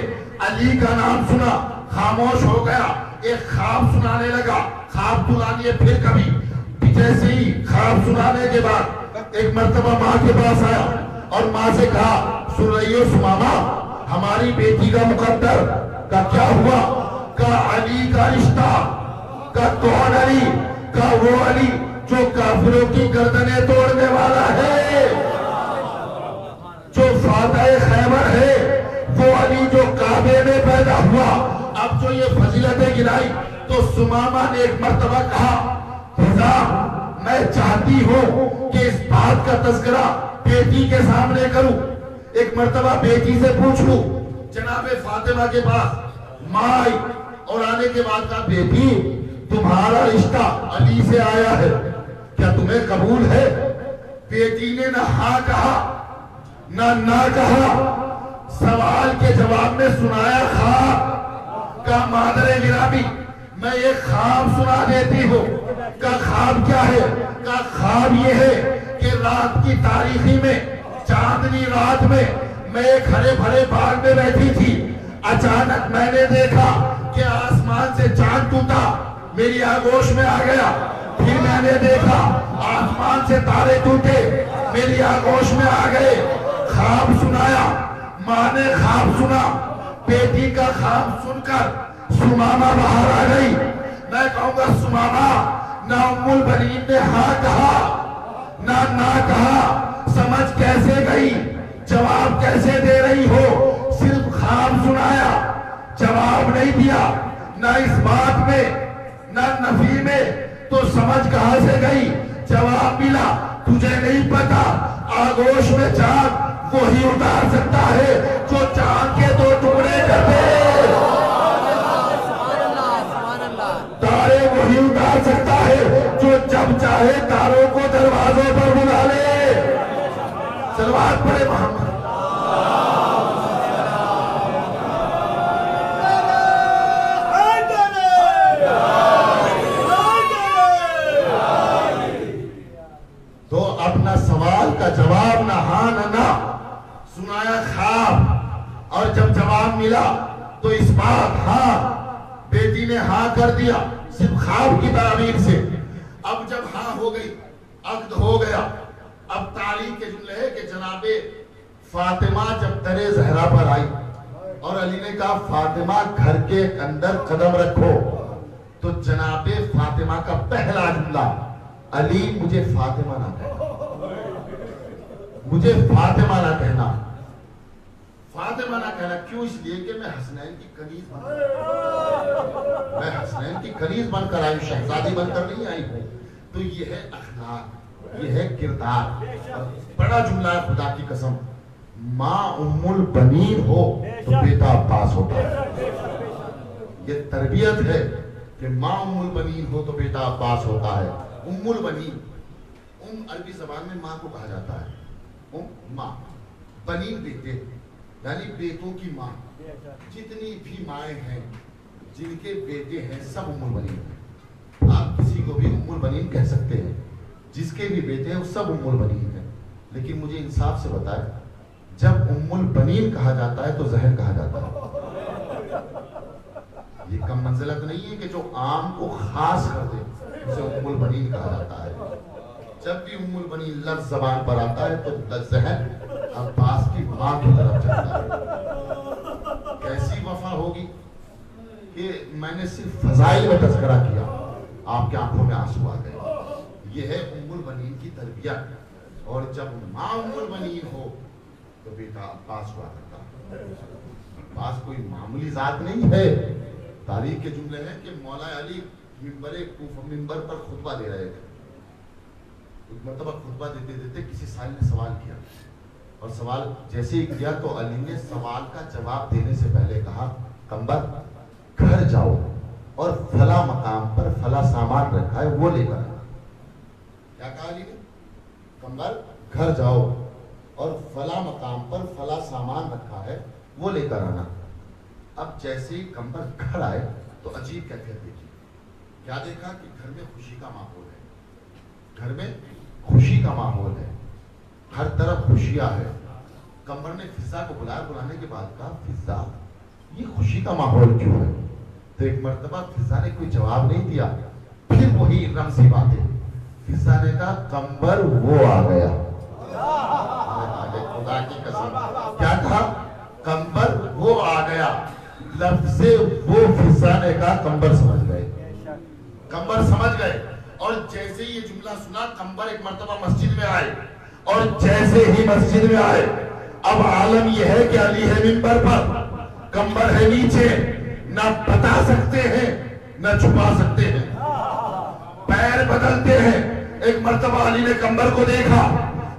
[SPEAKER 1] अली का नाम सुना खामोश हो गया। एक ख्वाब सुनाने लगा, ख्वाब सुनानिए फिर कभी। जैसे ही ख्वाब सुनाने के बाद एक मर्तबा माँ के पास आया और माँ से कहा, सुन रही हो सुमामा, हमारी बेटी का मुकद्दर का क्या हुआ? का अली का रिश्ता। का कौन अली? का वो अली जो काफिरों की गर्दनें तोड़ने वाला है, जो फातह खैबर है, वो अली जो काबे में पैदा हुआ। अब जो ये फजीलतें गिनाई तो सुमामा ने एक मर्तबा कहा, फिजा, मैं चाहती हूँ कि इस बात का तज़किरा बेटी के सामने करूं। एक मर्तबा बेटी से पूछ लूं, जनाबे फातिमा के पास माँ आई और आने के बाद कहा, बेटी तुम्हारा रिश्ता अली से आया है, क्या तुम्हें कबूल है? बेटी ने ना हाँ कहा ना कहा, सवाल के जवाब में सुनाया ख्वाब का। मादरे गिरामी, मैं ये ख्वाब सुना देती हूँ। का ख्वाब क्या है? का ख्वाब ये है कि रात की तारीखी में, चांदनी रात में मैं एक हरे भरे बाग में बैठी थी। अचानक मैंने देखा कि आसमान से चांद टूटा, मेरी आगोश में आ गया। फिर मैंने देखा आसमान से तारे टूटे, मेरी आगोश में आ गए। ख्वाब सुनाया, माँ ने ख्वाब सुना। बेटी का ख्वाब सुनकर सुमामा बाहर आ गई। मैं कहूंगा, सुमामा, ना उम्मुल बनीन ने हाँ कहा ना कहा, समझ कैसे गई? जवाब कैसे दे रही हो? सिर्फ ख्वाब सुनाया, जवाब नहीं दिया, ना इस बात में ना नफी में, तो समझ कहां से गई? जवाब मिला, तुझे नहीं पता, आगोश में चांद वही उतार सकता है जो चांद के दो टुकड़े कर दे। तारे वही उतार सकता है जो जब चाहे तारों को दरवाजों पर बुला ले। सलवात पढ़े मोहम्मद। तो अपना सवाल का जवाब ना हाँ ना सुनाया ख्वाब, और जब जवाब मिला तो इस बात हाँ, बेटी ने हाँ कर दिया सिर्फ ख्वाब की ताबीर से। अब जब हाँ हो गई, अक्द हो गया, अब तारीख के जुमले है कि जनाबे फातिमा जब दरे जहरा पर आई और अली ने कहा, फातिमा घर के अंदर कदम रखो, तो जनाबे फातिमा का पहला जुमला, अली मुझे फातिमा ना कहना, मुझे फातिमा ना कहना। फातिमा ना कहना क्यों? इसलिए कि मैं हसनैन की कनीज मैं हसनैन की कनीज बनकर आई, शहजादी बनकर नहीं आई हूं। तो ये है अखलाक, ये है किरदार। बड़ा जुमला है, खुदा की कसम, माँ उम्मुल बनीन हो तो बेटा अब्बास होता है। ये तरबियत है कि माँ उम्मुल बनीन हो तो बेटा अब्बास होता है। उम्मुल बनीन, अरबी जबान में माँ को कहा जाता है, माँ, बनीन बेटे, यानी बेटों की माँ। जितनी भी माएँ हैं जिनके बेटे हैं सब उम्मुल बनीन हैं। आप किसी को भी उम्मुल बनीन कह सकते हैं, जिसके भी बेटे हैं वो सब उम्मुल बनीन हैं। लेकिन मुझे इंसाफ से बताएं, जब उम्मुल बनीन कहा जाता है तो जहन कहा जाता है। ये कम मंजिला तो नहीं है कि जो आम को खास कर दे उसे उम्मुल बनीन कहा जाता है। जब भी उम्मुल बनीन लफ्ज ज़बान पर आता है तो जहन अब्बास की माँ की तरफ चलता है। कैसी वफा होगी कि मैंने सिर्फ फजाइल में तज़किरा किया, आपकी आंखों में आंसू आ गए। ये है उम्मुल बनीन की तरबियत। और जब माँ उम्मुल बनीन हो तो बेटा अब्बास हुआ करता है। अब्बास कोई मामूली जात नहीं है। तारीख के जुमले हैं कि मौला अली मिंबर पर खुतबा दे रहे थे। एक मरतबा खुतबा देते देते किसी साहिल ने सवाल किया, और सवाल जैसे ही किया तो अली ने सवाल का जवाब देने से पहले कहा, कंबर घर जाओ और फला मकाम पर फला सामान रखा है वो लेकर आना। क्या कहा अली ने? कंबर घर जाओ और फला मकाम पर फला सामान रखा है वो लेकर आना। अब जैसे ही कंबर घर आए तो अजीब कैफियत देखी। क्या देखा कि घर में खुशी का माहौल है, घर में खुशी का माहौल है, हर तरफ खुशियां है। कंबर ने फिजा को बुलाने के बाद कहा, फिजा ये खुशी का माहौल क्यों है? तो एक मर्तबा फिजा ने कोई जवाब नहीं दिया, फिर वही रमजी बातें। फिजा ने कहा, कंबर वो आ गया। खुदा की कसम, क्या कहा? कंबर वो आ गया। लफ्ज़े वो फिजा ने कहा, कंबर समझ गए, कंबर समझ गए। और जैसे ही ये जुमला सुना, कंबर एक मर्तबा मस्जिद में आए, और जैसे ही मस्जिद में आए, अब आलम यह है कि अली है मिंबर पर, कंबर है नीचे, ना बता सकते हैं ना छुपा सकते हैं। पैर बदलते हैं। एक मर्तबा अली ने कंबर को देखा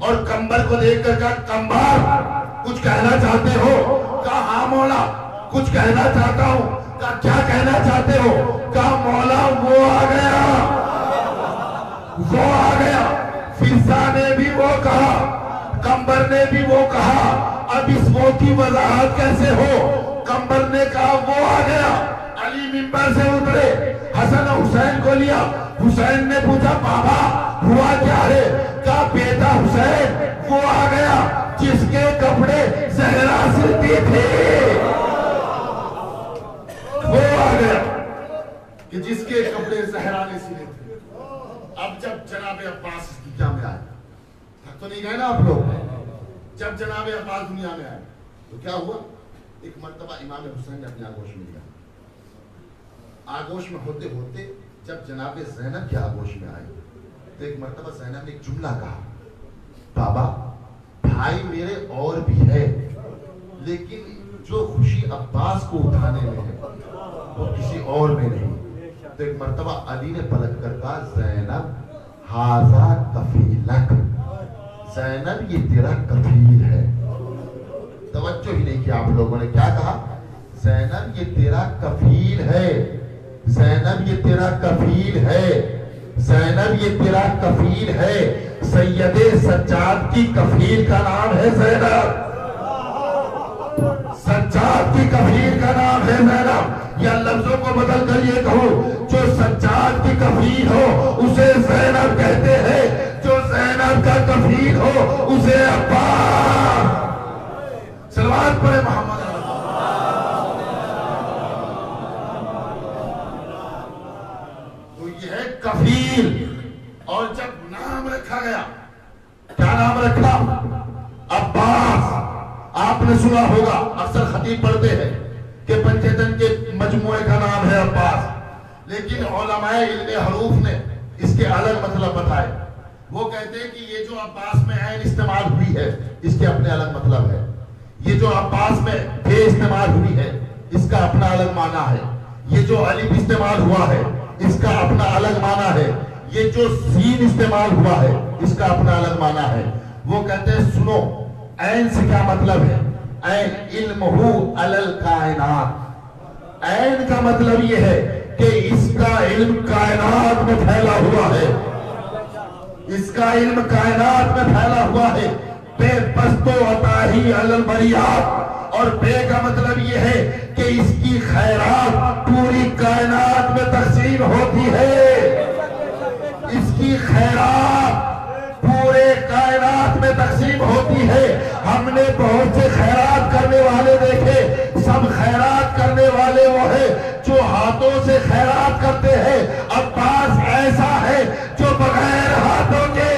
[SPEAKER 1] और कंबर को देखकर कहा, कंबर कुछ कहना चाहते हो? कहा हाँ मौला कुछ कहना चाहता हूँ। कहा क्या कहना चाहते हो? कहा मौला वो आ गया, वो आ गया। फिजा ने भी वो कहा, कंबर ने भी वो कहा। अब इस वो की वजाहत कैसे हो? कंबर ने कहा वो आ गया। अली मिंबर से उतरे, हसन हुसैन को लिया। हुसैन ने पूछा बाबा हुआ क्या है? कहा बेटा हुसैन वो आ गया जिसके कपड़े ज़हरा सिलती थी, वो आ गया कि जिसके कपड़े ज़हरा ने सिले थे। अब जब जनाब अब्बास इस दुनिया में आए, थक तो नहीं गए ना आप लोग? जब जनाब अब्बास दुनिया में आए तो क्या हुआ? एक मर्तबा इमाम हुसैन ने अपने आगोश में लिया। आगोश में होते होते जब जनाब ज़ैनब के आगोश में आए तो एक मर्तबा ज़ैनब ने एक जुमला कहा, बाबा भाई मेरे और भी है, लेकिन जो खुशी अब्बास को उठाने में है वो किसी और में नहीं। तो एक मर्तबा अली ने पलट कर कहा, ज़ैनब हाज़ा कफीलक, ज़ैनब ये तेरा कफील है। तवज्जो ही नहीं किया आप लोगों ने। क्या कहा? ज़ैनब ये तेरा कफील है, ज़ैनब ये तेरा कफील है, ज़ैनब ये तेरा कफील है। सैयदे सज्जाद की कफील का नाम है ज़ैनब, सज्जाद की कफील का नाम है ज़ैनब। या लफ्जों को बदल कर ये कहो, जो सज्जाद की कफील हो उसे ज़ैनब कहते हैं, जो ज़ैनब का कफील हो उसे अब्बास। सलवात पढ़े मोहम्मद। तो यह है कफील। और जब नाम रखा गया, क्या नाम रखा? अब्बास। आपने सुना होगा, अक्सर खतीब पढ़ते हैं कि पंचतन के मजमुए का नाम है अब्बास, लेकिन उलमाए इल्मे हरूफ ने इसके अलग मतलब बताए। वो कहते हैं कि ये जो अब्बास में ऐन इस्तेमाल हुई है इसके अपने अलग मतलब है। ये जो अब्बास में बे इस्तेमाल हुई है इसका अपना अलग माना है। ये जो अलिफ इस्तेमाल हुआ है इसका अपना अलग माना है। ये जो सीन इस्तेमाल हुआ है इसका अपना अलग माना है। वो कहते हैं सुनो, ऐन से क्या मतलब है? ऐन इल्मुहु अलल कायनात। ऐन का मतलब ये है कि इसका इल्म कायनात में फैला हुआ है, इसका इल्म कायनात में फैला हुआ है। बेबस्तो अताही अलल बरियात। और बे का मतलब ये है कि इसकी खैरात पूरी कायनात में तकसीम होती है, इसकी खैरात पूरे कायनात में तकसीम होती है। हमने बहुत से खैरात करने वाले देखे, सब खैरात करने वाले वो है जो हाथों से खैरात करते हैं। अब्बास ऐसा है जो बगैर हाथों के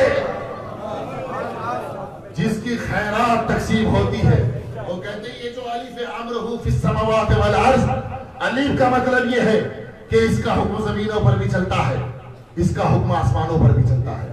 [SPEAKER 1] जिसकी खैरात तकसीम होती है। वो कहते हैं ये जो अलिफ अम्रहु फिस समावात वल अर्ज़, अलिफ का मतलब ये है कि इसका हुक्म जमीनों पर भी चलता है, इसका हुक्म आसमानों पर भी चलता है।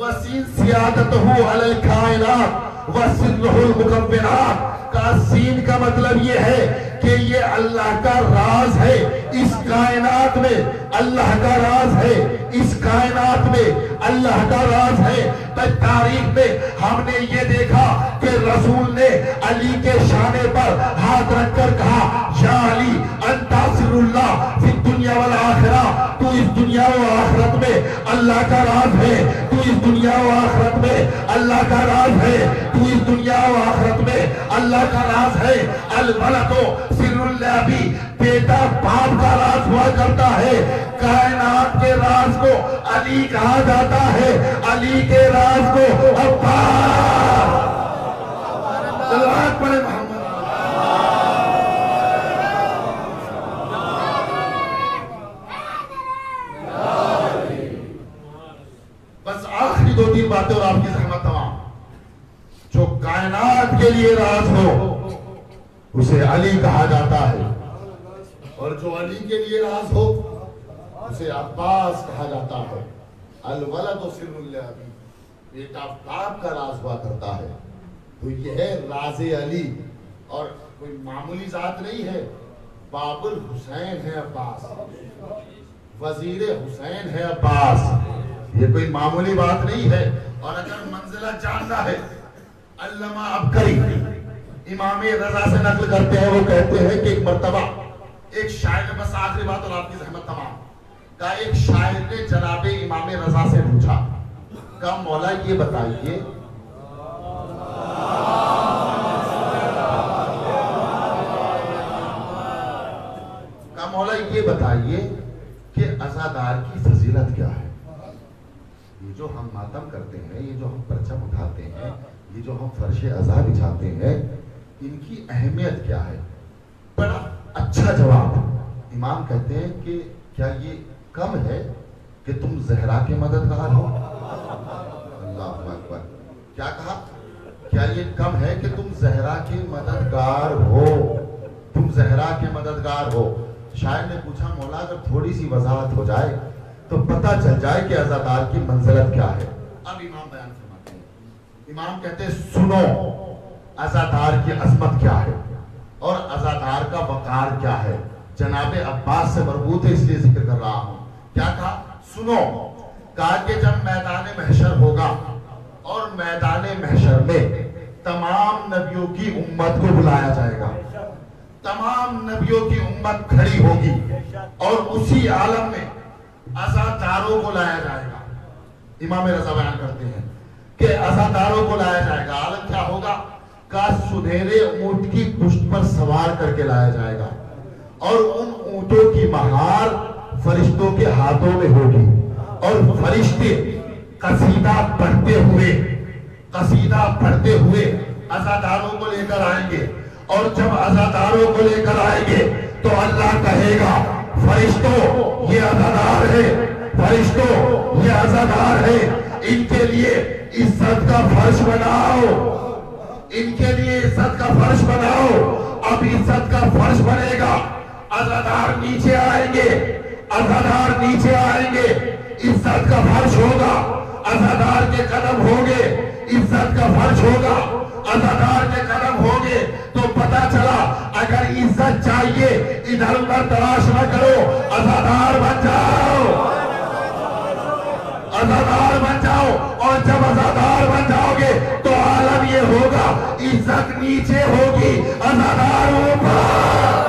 [SPEAKER 1] वसीन सियादतहु अलल कायनात वसिर्रुहुल मुकव्विनात। का सीन का मतलब ये है कि ये अल्लाह का राज है, इस कायनात में अल्लाह का राज है, इस कायनात में अल्लाह का राज है। तो तारीख में हमने ये देखा कि रसूल ने अली के शाने पर हाथ रखकर कहा, या अली अंता सिरुल्लाह फिद दुनिया वल आखिरा, तू इस दुनिया व आखिरत में अल्लाह का राज है, तू इस दुनिया व आखिरत में अल्लाह का राज है, तू इस दुनिया व आखिरत में अल्लाह का राज है। अल वलदो सिरुल्लाह भी, बेटा बाप का राज हुआ करता है। कायनात के राज को अली कहा जाता है, अली के राज को अब्बास। सल्लल्लाहु अलैहि मोहम्मद। बस आखिरी दो तीन बातें और आपकी जहमत तमाम। जो कायनात के लिए राज हो उसे अली कहा जाता है, और जो अली के लिए राज हो उसे अब्बास कहा जाता है। अल वलद सिर्रुल अबी, बेटा बाप का राज हुआ करता है। तो यह है राज़े अली, और कोई मामूली जात नहीं है। बाबुल हुसैन है अब्बास, वजीर हुसैन है अब्बास। ये कोई मामूली बात नहीं है। और अगर मंजिला जानना है, अल्लामा अबकरी इमाम रजा से नकल करते हैं, वो कहते हैं कि एक मर्तबा एक शायर ने, बस आखिरी बात और आपकी जहमत तमाम का, एक शायर ने जनाबे इमाम रजा से पूछा, का मौला ये बताइए मौला ये बताइए कि अज़ादार की फजीलत क्या है। ये जो हम मातम करते हैं, ये जो हम परचम उठाते हैं, ये जो हम फर्शे अज़ा बिछाते हैं, इनकी अहमियत क्या है। बड़ा अच्छा जवाब। इमाम कहते हैं कि क्या ये कम है कि तुम जहरा के मददगार हो। अल्लाह अकबर। क्या कहा? क्या ये कम है कि तुम जहरा के मददगार हो, तुम जहरा के मददगार हो। शायर ने पूछा, मौला अगर थोड़ी सी वजाहत हो जाए तो पता चल जाए कि अज़ादार की मंजिलत क्या है। अब इमाम बयान फरमाते हैं। इमाम कहते हैं, सुनो अज़ादार की अजमत क्या है और अज़ादार का वकार क्या है। जनाबे अब्बास से मरबूत है, इसलिए जिक्र कर रहा हूं। क्या कहा? सुनो। कहा कि जब मैदान महशर होगा और मैदान महशर में तमाम नबियों की उम्मत को बुलाया जाएगा, तमाम नबियों की उम्मत खड़ी होगी और उसी आलम में अज़ादारों को लाया जाएगा। इमाम रज़ा बयान करते हैं कि अज़ादारों को लाया जाएगा। आलम क्या होगा? का सुनहरे ऊंट की पुष्ट पर सवार करके लाया जाएगा और उन ऊंटों की महार फरिश्तों के हाथों में होगी और फरिश्ते कसीदा पढ़ते हुए अज़ादारों को लेकर आएंगे। और जब अज़ादारों को लेकर आएंगे तो अल्लाह कहेगा, फरिश्तों ये अज़ादार है, फरिश्तों ये अज़ादार है, इनके लिए इज्जत का फर्श बनाओ, इनके लिए इज्जत का फर्श बनाओ। अब इज्जत का फर्श बनेगा। अज़ादार नीचे आएंगे, अज़ादार नीचे आएंगे, इज्जत का फर्श होगा। अज़ादार के कदम होंगे, इज्जत का फर्श होगा। अज़ादार के कदम होंगे तो पता चला, अगर इज्जत चाहिए इधर उधर तलाश न करो, अज़ादार बन जाओ, अज़ादार बन जाओ। और जब अज़ादार बन जाओगे तो आलम ये होगा, इज्जत नीचे होगी, अज़ादार ऊपर।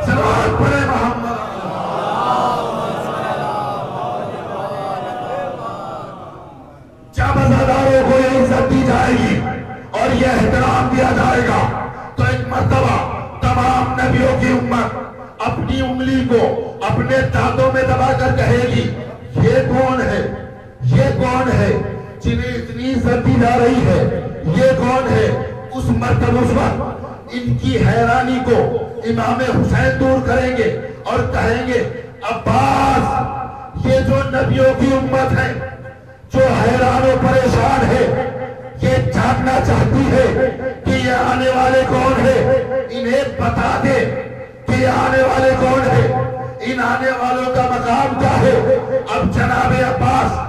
[SPEAKER 1] सलावत पढ़े मोहम्मद। जब अज़ादारों को ये इज्जत दी जाएगी और यह एहतराम दिया जाएगा तो एक मर्तबा तमाम नबियों की उम्मत अपनी उंगली को अपने दांतों में दबाकर कहेगी, ये कौन है, ये कौन है जिन्हें इतनी इज्जत दी जा रही है, ये कौन है। उस मर्तबा उस वक्त इनकी हैरानी को इमाम हुसैन दूर करेंगे और कहेंगे, अब्बास, ये जो नबियों की उम्मत है, जो हैरान और परेशान है, ये जानना चाहती है कि ये आने वाले कौन है, इन्हें बता दे कि ये आने वाले कौन है, इन आने वालों का मकाम क्या है। अब जनाबे अब्बास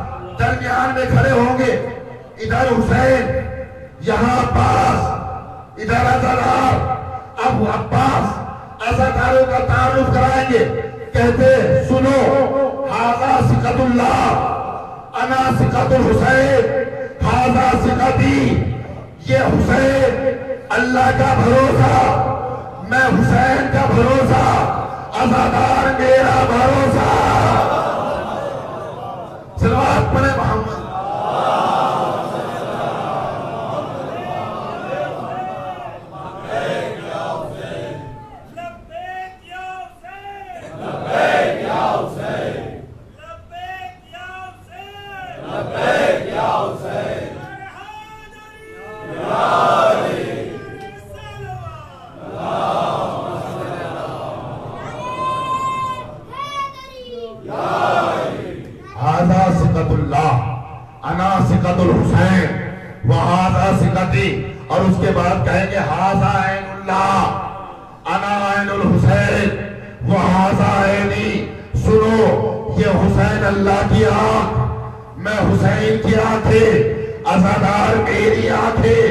[SPEAKER 1] दरमियान में खड़े होंगे, इधर हुसैन, यहाँ अब्बास, इधर अज़ादार। अब अब्बास अज़ादारों का तारुफ कराएंगे, कहते सुनो, हाज़ा सिकतुल्लाह, अना सिकतुल हुसैन, हाज़ा सिकती, ये हुसैन अल्लाह का भरोसा, मैं हुसैन का भरोसा, अज़ादार मेरा भरोसा। सलावत पढ़े मोहम्मद। और उसके बाद कहेंगे, हाज़ा ऐनुल्लाह, अना ऐनुल हुसैन, व हाज़ा ऐनी। सुनो, ये हुसैन अल्लाह की आंख, मैं हुसैन की आंखें, अज़ादार मेरी आंखें,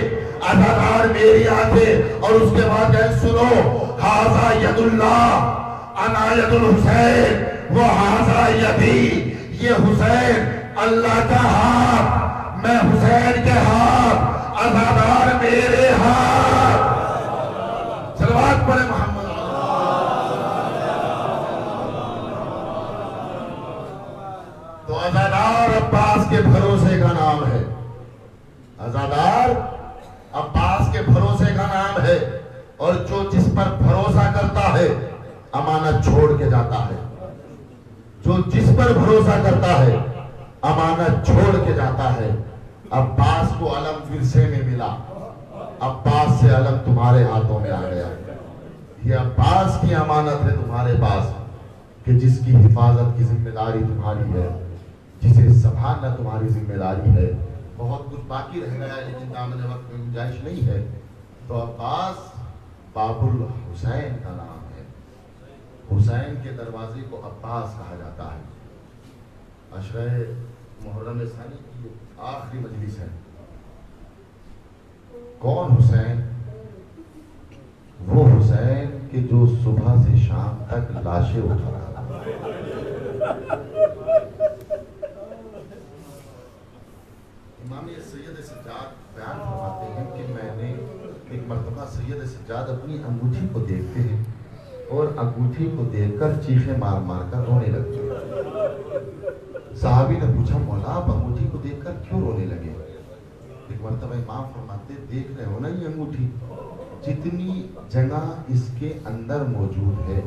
[SPEAKER 1] अज़ादार मेरी आंखें। और उसके बाद कहें, सुनो, हाज़ा यदुल्लाह, अना यदुल हुसैन, वो हाजा यदी, ये हुसैन अल्लाह का हाथ, मैं हुसैन के हाथ, अज़ादार मेरे हाथ। सलवात पढ़े मोहम्मद। तो अज़ादार अब्बास के भरोसे का नाम है, अज़ादार अब्बास के भरोसे का नाम है। और जो जिस पर भरोसा करता है अमानत छोड़ के जाता है, जो जिस पर भरोसा करता है अमानत छोड़ के जाता है। अब्बास को अलम विरसे में मिला, अब्बास से अलम तुम्हारे हाथों में आ गया। ये अब्बास की अमानत है तुम्हारे पास कि जिसकी हिफाजत की जिम्मेदारी तुम्हारी है, जिसे संभालना तुम्हारी जिम्मेदारी है। बहुत कुछ बाकी रह गया है लेकिन दामन वक्त में गुंजाइश नहीं है। तो अब्बास बाबुल हुसैन का नाम है। हुसैन के दरवाजे को अब्बास कहा जाता है। अशरे मुहर्रम सानी की आखिरी मजलिस है। कौन हुसैन? वो हुसैन के जो सुबह से शाम तक लाशें उठाता था। इमाम सैयद सज्जाद बयान फरमाते हैं कि मैंने एक मर्तबा सैयद सज्जाद अपनी अंगूठी को देखते हैं और अंगूठी को देखकर चीखें मार मार कर रोने लगते हैं। साहबी ने पूछा, मौला आप अंगूठी को देखकर क्यों रोने लगे? एक मर्तबा इमाम फरमाते, देख रहे हो ना ये अंगूठी, जितनी जगह इसके अंदर मौजूद है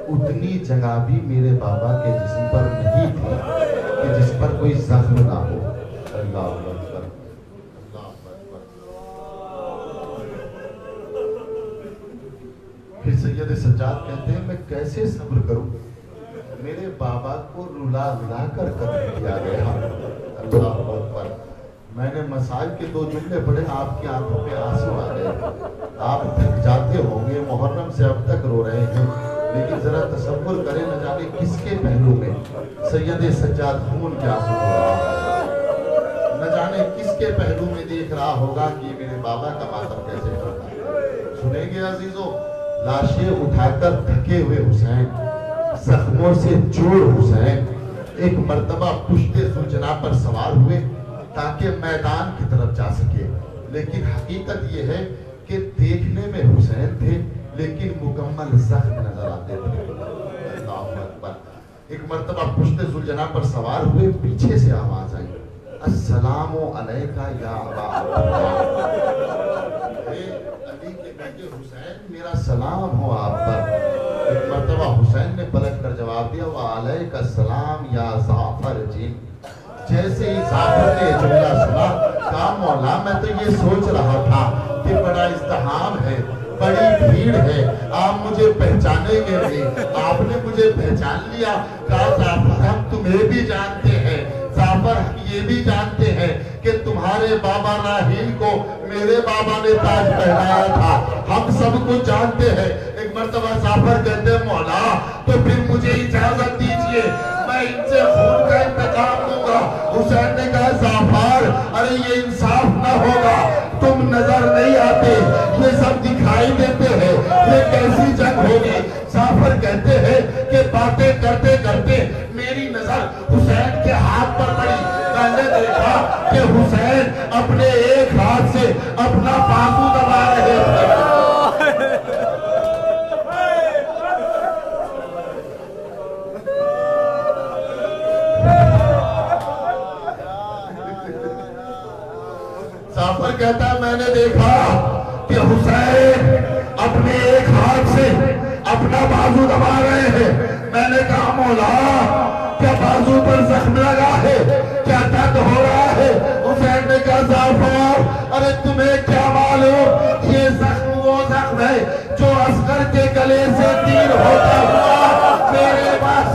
[SPEAKER 1] उतनी जगह भी मेरे बाबा के जिस्म पर नहीं थी कि जिस पर कोई जख्म ना हो। अल्लाह अकबर, अल्लाह अकबर। फिर सैयद सज्जाद कहते हैं, मैं कैसे सब्र करूं, मेरे बाबा को रुला रुला कर कत्ल किया गया। अल्लाह अकबर। मैंने मसाइल के 2 जुमले पढ़े, आपकी आंखों में आंसू आ गए। आप थक जाते होंगे, मुहर्रम से अब तक रो रहे हैं, लेकिन जरा तसव्वुर करें, न जाने किसके पहलू में सैयद सज्जाद खून के आंसू हो रहा है, न जाने किसके पहलू में देख रहा होगा कि मेरे बाबा का मातम कैसे करता है। सुनेंगे अजीजों, लाशें उठाकर थके हुए हुसैन, जख्मों से चूर हुसैन एक मर्तबा पुश्ते सुलझना पर सवार हुए ताकि मैदान की तरफ जा सके। लेकिन हकीकत यह है कि देखने में हुसैन थे लेकिन मुकम्मल जख्म नजर आते थे। अल्लाहु अकबर। एक मर्तबा पुश्ते सुलझना पर सवार हुए, पीछे से आवाज आई, अस्सलामु अलैका या अबा अब्दुल्लाह। अली के बेटे हुसैन, मेरा सलाम हो आप पर। एक मर्तबा हुसैन ने पलट कर जवाब दिया, व अलैका सलाम या जाफर जी। जैसे ही जाफर ने जुमला सुना, कहा मौला मैं तो ये सोच रहा था कि बड़ा इज़्तिहाम है, बड़ी भीड़ है, आप मुझे पहचानेंगे नहीं, आपने मुझे पहचान लिया। कहा जाफर हम तुम्हें भी जानते हैं, जाफर ये भी जानते हैं कि तुम्हारे बाबा राहील को मेरे बाबा ने ताज पहनाया था, हम सब कुछ जानते हैं। एक मर्तबा जाफर कहते हैं, मौला तो फिर मुझे इजाजत दीजिए, मैं इनसे खून का इंतकाम दूंगा। हुसैन ने कहा, जाफर अरे ये इंसाफ न होगा, तुम नजर नहीं आते, ये सब दिखाई देते हैं, ये कैसी जंग होगी? जाफर कहते हैं कि बातें करते करते मेरी नजर हुसैन के हाथ पर पड़ी। मैंने देखा कि हुसैन अपने एक हाथ से अपना बाजू दबा रहे थे। जाफर कहता है, मैंने देखा कि हुसैन अपने एक हाथ से अपना बाजू दबा रहे हैं। मैंने कहा, मौला क्या बाजू पर जख्म लगा है, क्या दर्द हो रहा है? हुसैन ने कहा, जाफर अरे तुम्हें क्या मालूम, ये जख्म वो जख्म है जो असगर के गले से तीर होता हुआ मेरे पास।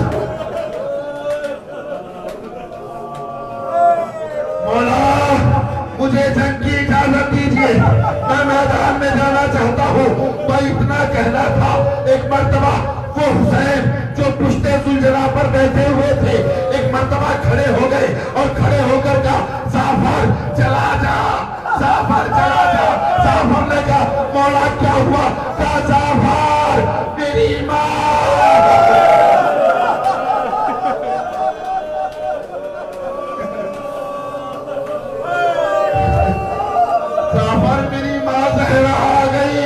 [SPEAKER 1] मौला मुझे जंग की इजाजत दीजिए, मैं मैदान में जाना चाहता हूँ। मैं इतना कहना था। एक मर्तबा वो हुसैन जो पुश्ते सुलझना पर बैठे हुए थे, एक मर्तबा खड़े हो गए और खड़े होकर कहा, जाफर चला जा, जाफर चला जा। जाफर ने कहा, मौला क्या हुआ? कहा, जाफर मेरी माँ पर मेरी माँ जहरा आ गई,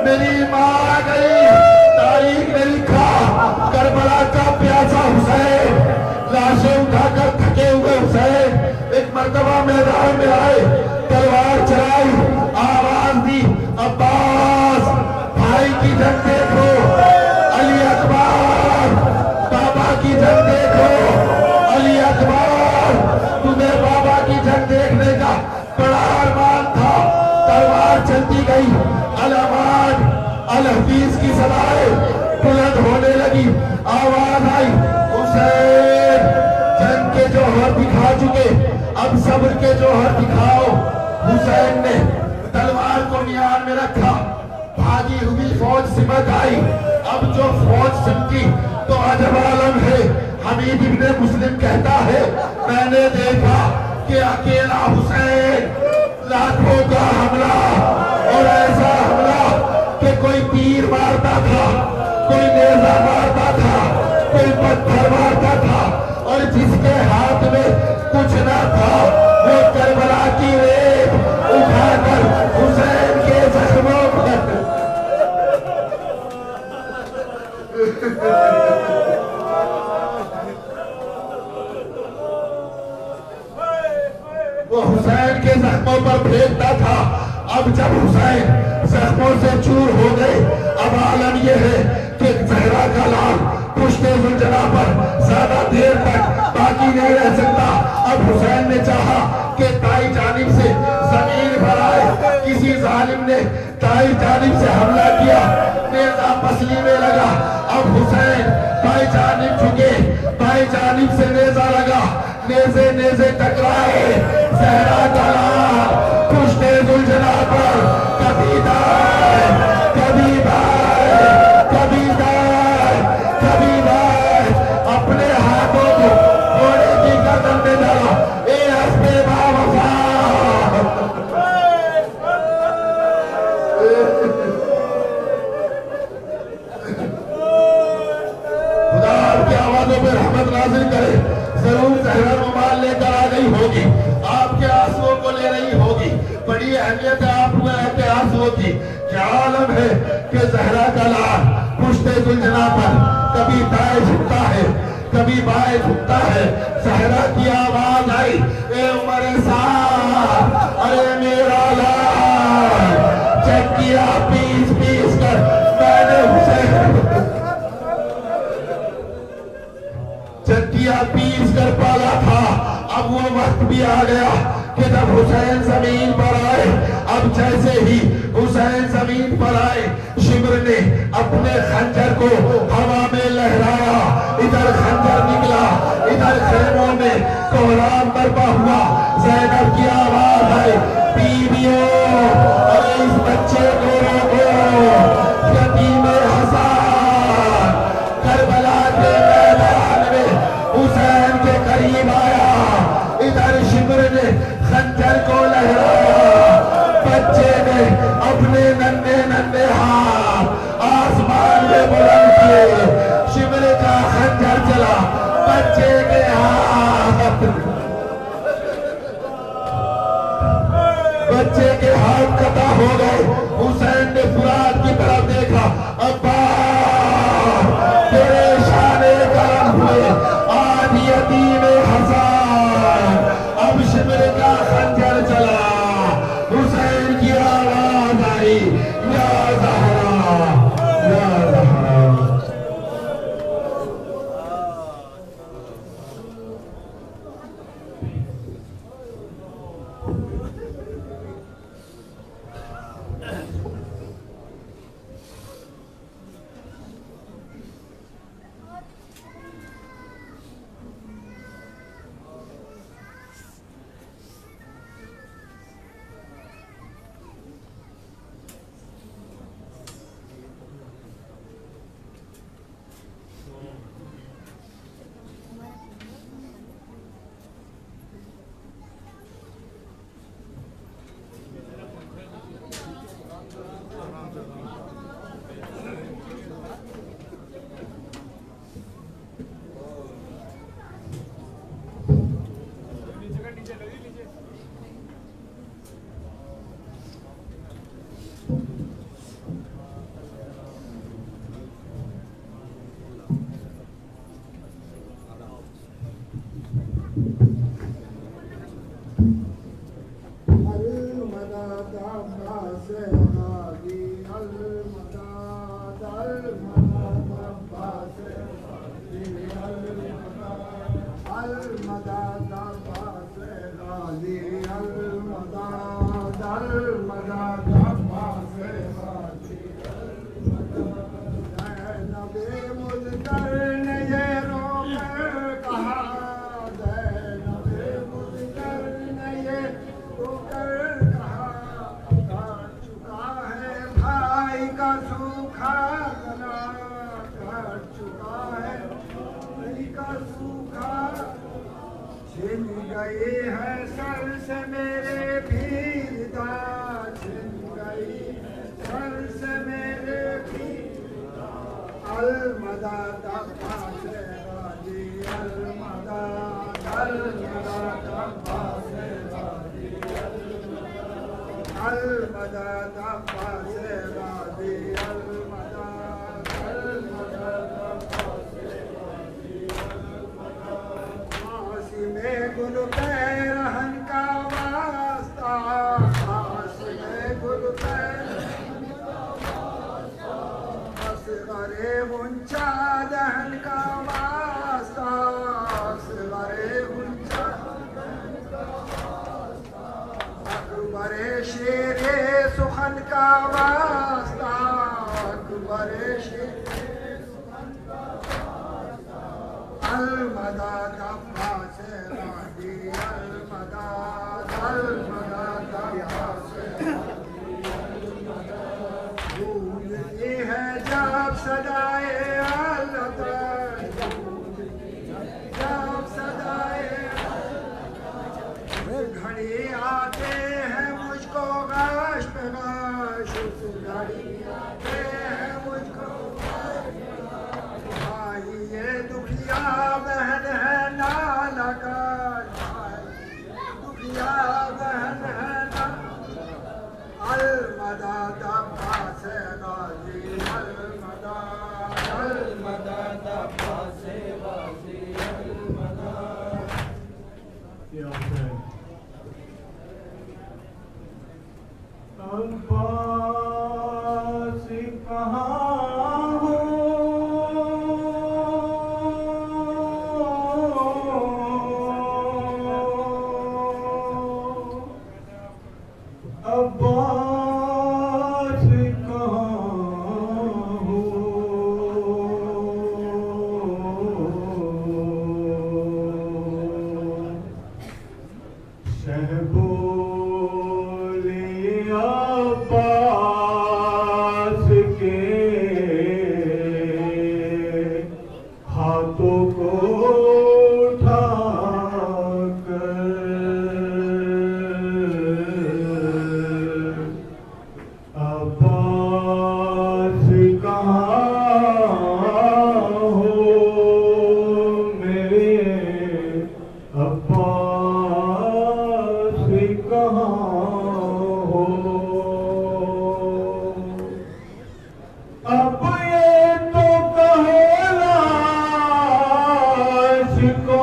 [SPEAKER 1] मेरी माँ आ गई। तारीख ने लिखा करबला का प्यासा हुसैन, लाशें उठाकर थके हुए हुसैन एक मर्तबा मैदान में आए, तलवार चलाई, आवाज दी, अब्बास भाई की जंग देखो, अली अकबर बाबा की जंग देखो, अली अकबर तुम्हें बाबा की जंग देखने का बड़ा अरमान था। तलवार चलती गई, अलामात अल हफीज की सदाएं बुलंद होने लगी, आवाज आई, हुसैन जंग के जौहर दिखा चुके, अब सब्र के जौहर दिखाओ। हुसैन ने तलवार को म्यान में रखा, भागी हुई फौज सिमट आई। अब जो फौज सिमटी तो अजब आलम है। हमीद इब्ने मुस्लिम कहता है, मैंने देखा कि अकेला हुसैन लाखों का हमला, और ऐसा हमला कि कोई तीर मारता था, कोई नेजा मारता था, कोई पत्थर मारता था, और जिसके हाथ में कुछ ना था वो करबला की रेत उठाकर हुसैन के जख्मों पर वो हुसैन के जख्मों पर फेंकता था। अब जब हुसैन जख्मों से चूर हो गए, अब आलम यह है कि जहरा का लाल पुश्ते जुलझना पर ज्यादा देर तक बाकी नहीं रह सकता। अब हुसैन ने चाहा कि दाई जानिब से जमीन पर आए, किसी जालिम ने दाई जानिब से हमला किया, नेज़ा पसली में लगा। अब हुसैन बाई जानिब झुके, बाई जानिब से नेज़ा लगा, नेज़े नेज़े टकराए, जहरा का लाल पुश्ते जुलझना पर कभी दाई कभी बाई कभी दाई कभी बाई अपने हाथों को घोड़े की गर्दन में डाला। ए हस्बे बावफा, खुदा आपकी आवाजों पर रहमत नाज़िल करे। जरूर जहरा रुमाल लेकर आ गई होगी, आपके आंसुओं को ले रही होगी। बड़ी अहमियत है आप हुए के आंसुओं की। क्या आलम है कि जहरा का लाल पुश्ते जुलझना पर कभी दाएं झुकता है, कभी बाएं झुकता है। जहरा की आवाज आई, ए उमर साहब, अरे मेरा लाल, चक्किया पीस पीस कर मैंने हुसैन चक्किया पीस कर पाला था। अब वो वक्त भी आ गया कि जब हुसैन जमीन पर आए। अब जैसे ही हुसैन जमीन पर आए, शिमर ने अपने खंजर को हवा में लहराया, इधर खंजर निकला, इधर खेमों में कोहराम बरपा हुआ। ज़ैनब की आवाज आई, बीवियों, अरे इस बच्चे को रोको, यतीम हसन करबला के मैदान में हुसैन के करीब आया। इधर शिमर ने खंजर को लहराया, बच्चे ने अपने नन्हे नन्हे हाथ आसमान में बुलंद किए। शिमर का खंजर चला, बच्चे के हाथ कटा हो गए। हुसैन ने फुरात की तरफ देखा, अब्बा तेरे शाने करम हुए आज यतीम हसन। अब शिमर का खंजर चला, हुसैन की आवाज आई, या ज़हरा, या ज़हरा।
[SPEAKER 2] गई है सर से मेरे भीर दार, छिन गई है सर से मेरे भीर दार। अलमदा दफा से राजी, अलमदा अलमदा दफा से राजी, अलमदा दफा से राजी, अलमदा अलमदा दफा से राजी। आसी में गुल पैरहन का वास्ता, आसी में गुल पैरहन का वास्ता, असगरे गुंचा दहन का वास्ता, असगरे गुंचा दहन का वास्ता। अकबरे शेरे सुखन का वास्ता, अकबरे शेरे सुखन का वास्ता। अलमदा दफा से राजी, अलमदा अलमदा दफा से राजी, अलमदा। गूंजती है जब सदाए अल्लाह, जब सदाए घड़ी आते हैं मुझको गश पे गश, उस घड़ी आते हैं मुझको गश पे गश। भाई ये दुखिया बहन है नाला का, दुखिया बहन है ना। अलमदा दफा से राजी, अलमदा अलमदा दफा से राजी, अलमदा। अब्बास कहाँ हो, अब्बास कहाँ हो। शहबोले अब्बास के हाथों को अब्बास कहाँ हो मेरे, अब्बास कहाँ हो। अब ये तो कहो लाश को,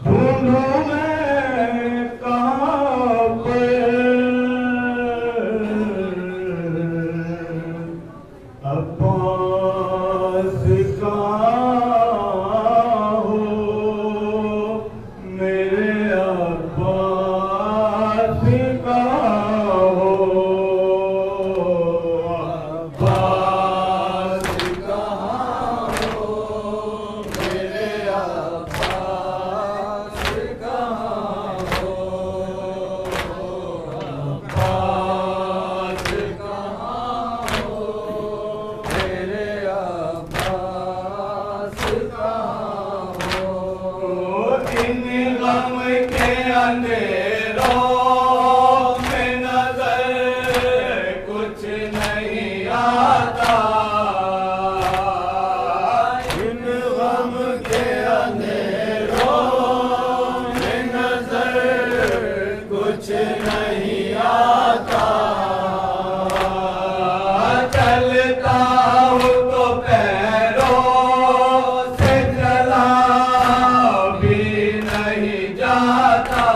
[SPEAKER 2] ढूंढूं मैं कहाँ पे। अब्बास कहाँ हो मेरे, अब्बास कहाँ हो। अब्बास कहाँ हो मेरे, अब्बास कहाँ हो। अब्बास कहाँ हो मेरे, अब्बास कहाँ हो। इन गम के अंधेरों में नजर कुछ नहीं आता, इन गम के अंधेरों में नजर कुछ नहीं आता। चलता हूँ तो पैरों से चला भी नहीं जाता,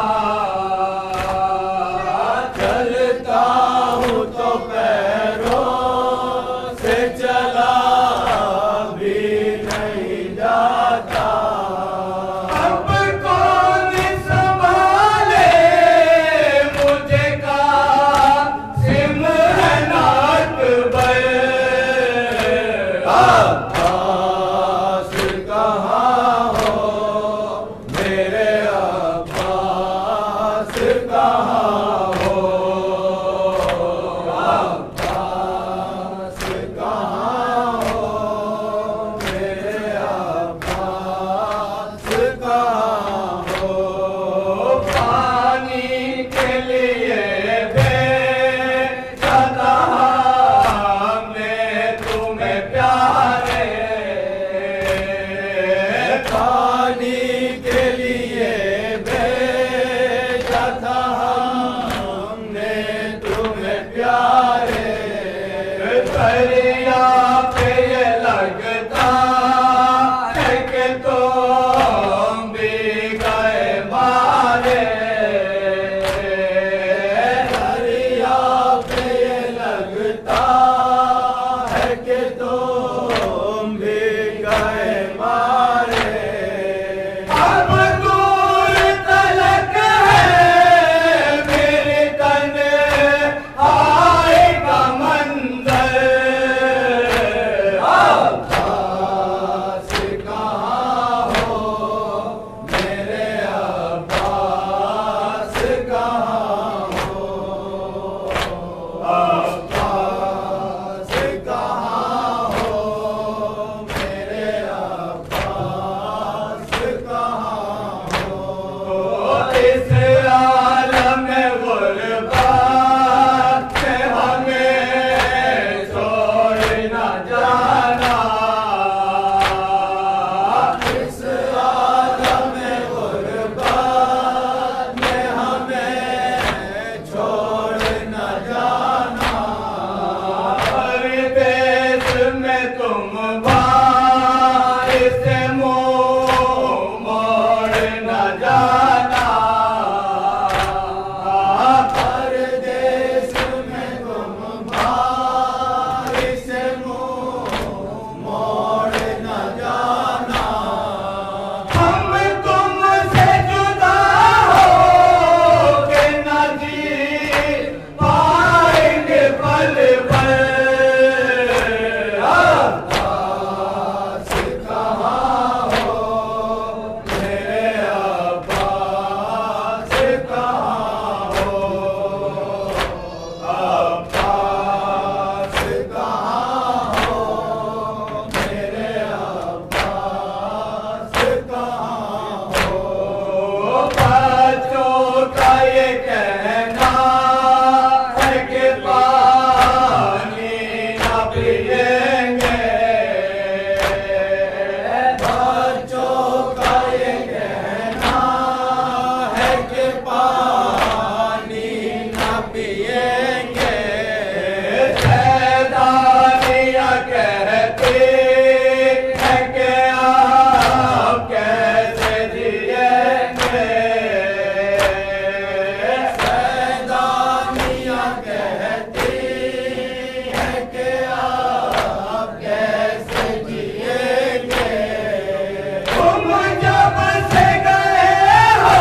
[SPEAKER 3] जब से गए हो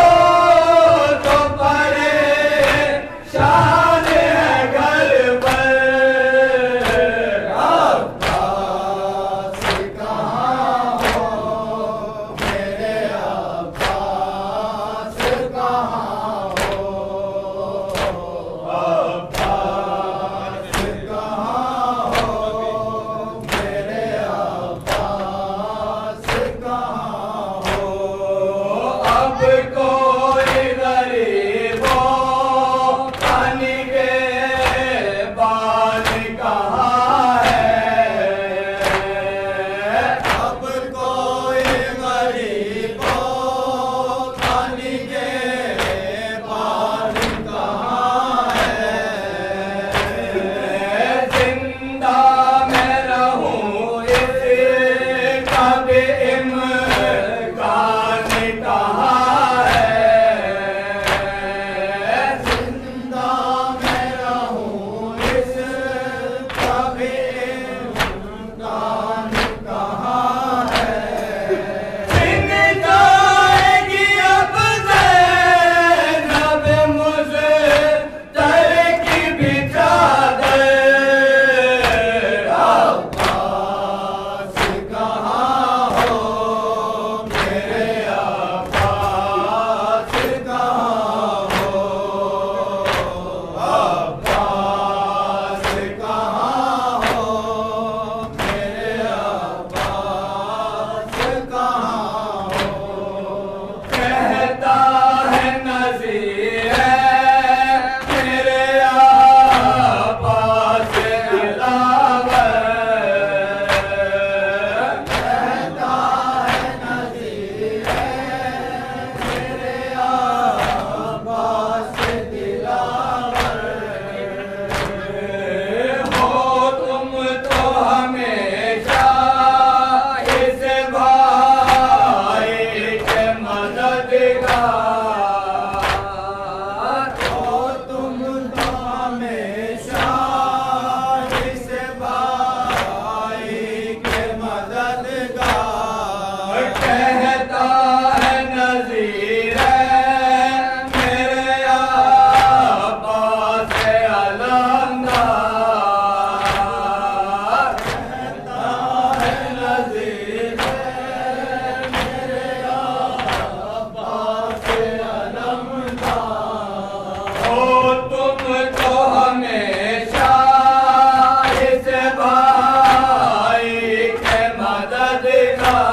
[SPEAKER 3] तो परेशान है घर पर। अब्बास कहाँ हो मेरे अब्बास कहाँ हो। अब्बास कहाँ हो मेरे अब्बास कहाँ हो। अब कोई गरीबों पानी के बाल कहाँ है। अब कोई गरीबों पानी के बाल कहाँ है। जिंदा मैं रहूं इसका भी इम्कान कहाँ है। जिंदा मैं रहूं इसका भी इम्कान कहाँ है। छिन जाएगी अब ज़ैनब मुझे दर की भी चादर। अब्बास कहाँ हो मेरे अब्बास कहाँ हो। अब्बास कहाँ हो मेरे अब्बास कहाँ हो। कहता है नज़ीर मेरे अब्बास अलावर। कहता है नज़ीर मेरे अब्बास दिलावर। हो तुम तो हमेशा इस भाई के मददगार। हो तुम तो हमेशा इस भाई के मददगार। कहता है नज़ीर मेरे अब्बास अलमदार। कहता है नज़ीर मेरे अब्बास अलमदार। हो तुम तो हमेशा इस भाई के मददगार।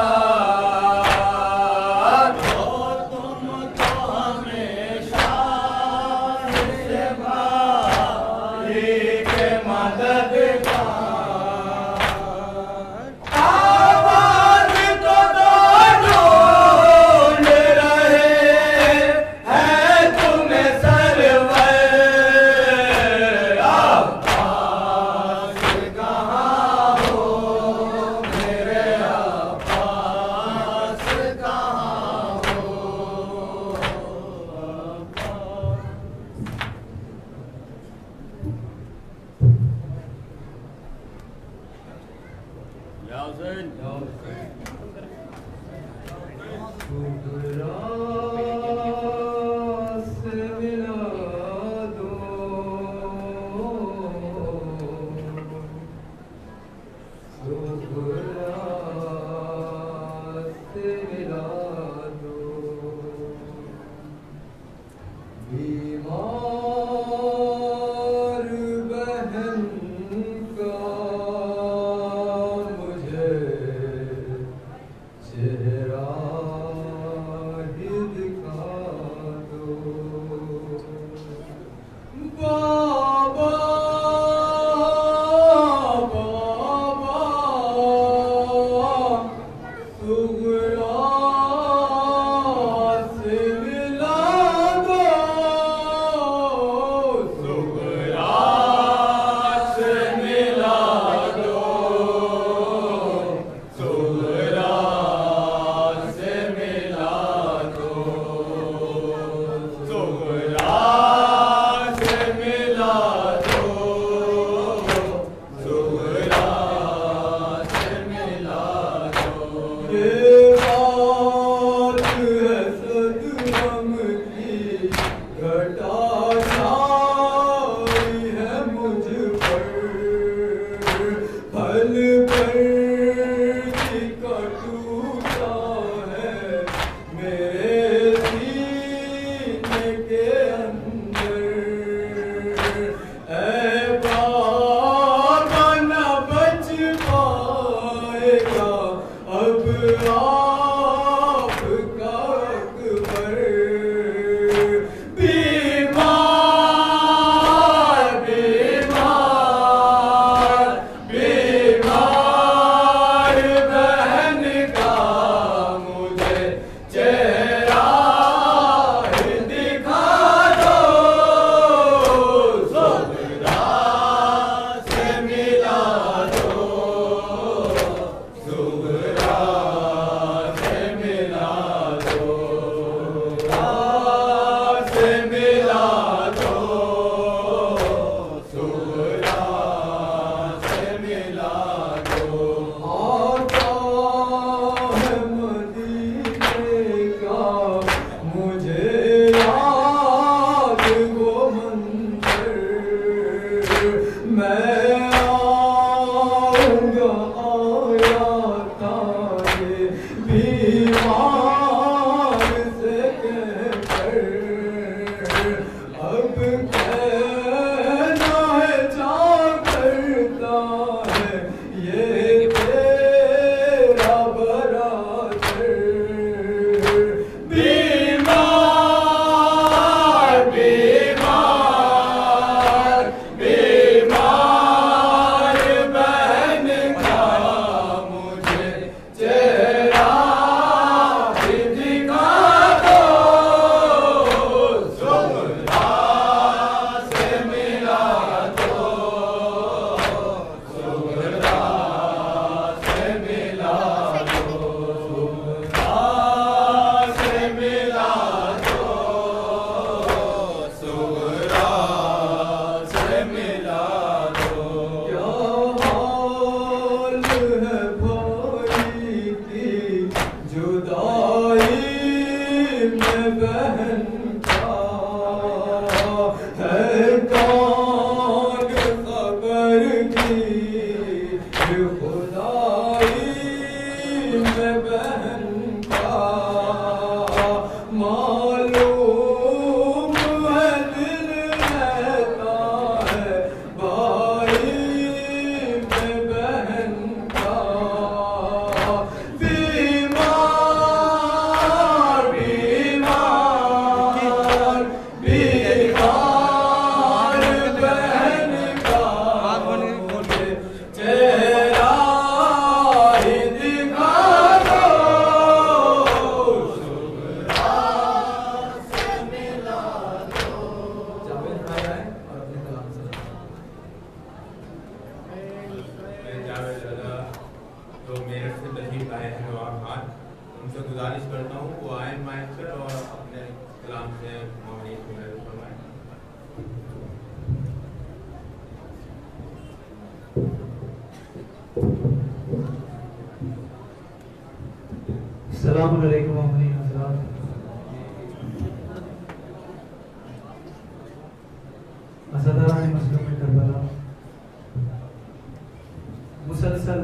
[SPEAKER 4] मुसलसल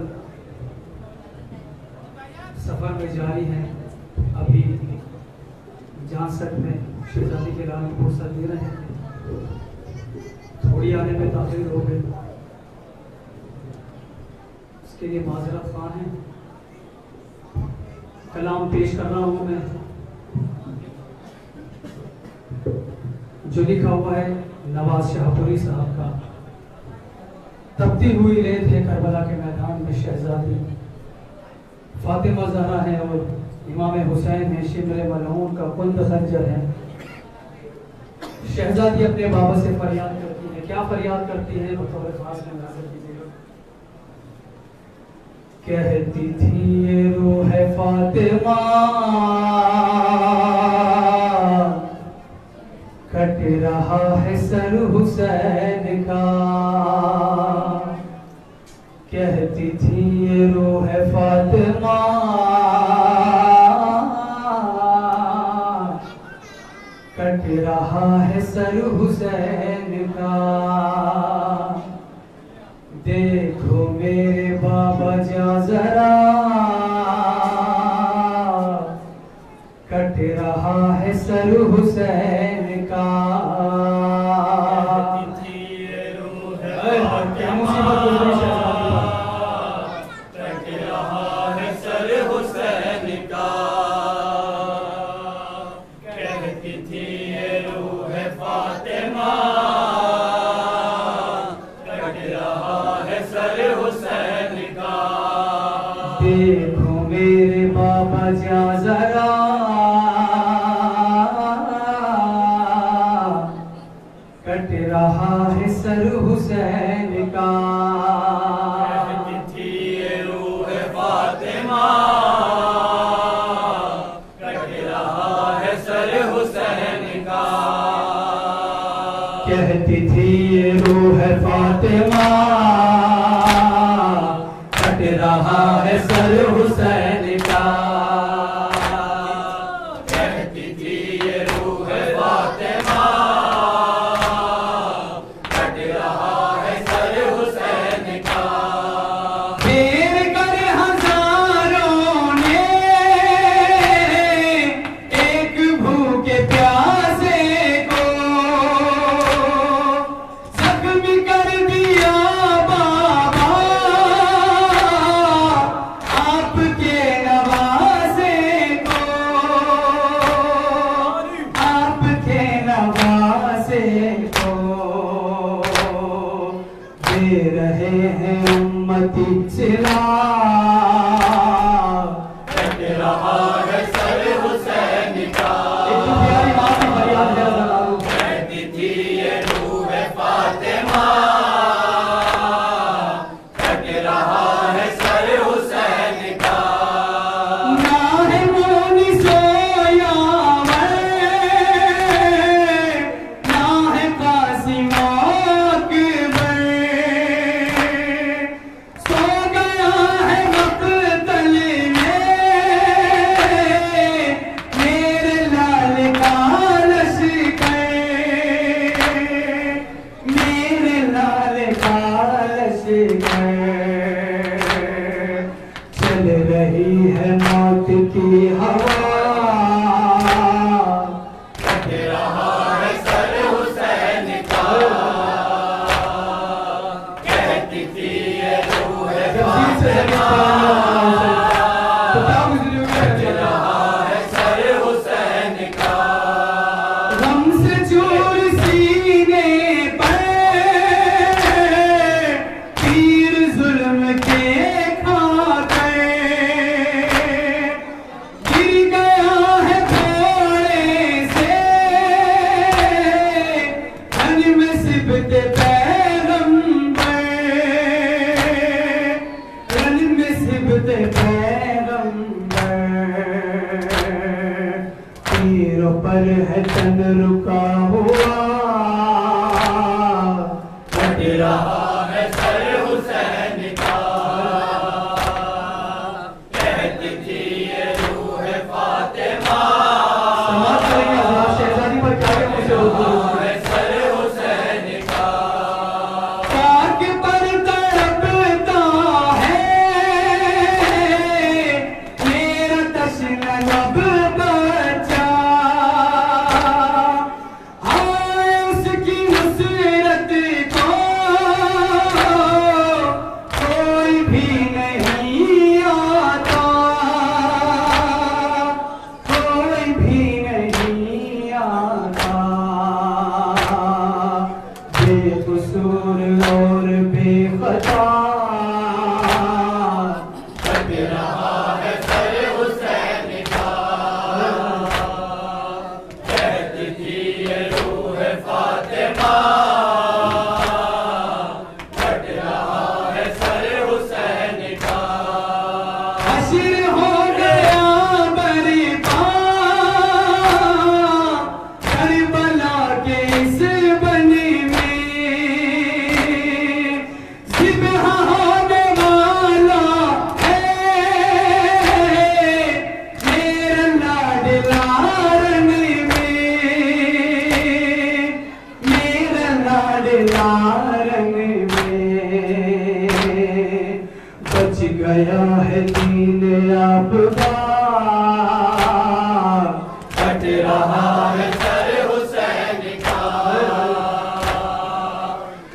[SPEAKER 4] सफर में जारी है। अभी जांसठ में शहजादी के लाल फुर्सत दे रहे हैं, थोड़ी आने में ताखिर हो गई, उसके लिए माजरत खान है। कलाम पेश कर रहा हूँ मैं, जो लिखा हुआ है नवाज शाहपुरी साहब का। तपती हुई रेत है करबला के मैदान में शहजादी, फातिमा ज़हरा है और इमाम हुसैन है, शिमरे मलऊन का कुंद खंजर है। शहजादी अपने बाबा से फरियाद करती है। क्या फरियाद करती है बतौर खास में नजर कीजिएगा। कहती थी ये रूह फातिमा कट रहा है सर हुसैन का। कहती थी ये रूह फातिमा कट रहा है सर हुसैन का। देखो मेरे बाबा जा जरा कट रहा है सर हुसैन का। क्या मुसीबत गुजरी देखो मेरे बाबा जा जरा कट रहा है सर हुसैन का।
[SPEAKER 3] कहती थी ये रूह फातिमा कट रहा है सर हुसैन का।
[SPEAKER 4] कहती थी ये रूह फातिमा कट रहा है सर हुसैन का।
[SPEAKER 3] कहती थी ये रूह फातिमा कट रहा है सर हुसैन का।
[SPEAKER 4] फिर कर हजारों ने पर है तन रुका हुआ,
[SPEAKER 3] कट रहा है सर हुसैन का, कहती थी ये रूह फातिमा,
[SPEAKER 4] समाज करेंगे हजरात, शहजादी पर क्या क्या मुझे होता
[SPEAKER 3] है सर हुसैन का,
[SPEAKER 4] पाक पर तड़पता है मेरा तश्ना लब बचा, आए उसकी नुसरत को कोई भी नहीं आता, कोई भी नहीं आता, बेकसूर और बेखता,
[SPEAKER 3] कट रहा है सर हुसैन का, कहती थी ये रूह फातिमा, कट रहा है सर हुसैन का,
[SPEAKER 4] हश्र हो गया बरिपा करबला के इस बनी में, ज़िब्ह होने वाला है मेरा लाडला रंग में, मेरा लाडला रंग में, बच गया है दीन आपका,
[SPEAKER 3] कट रहा है सर हुसैन का,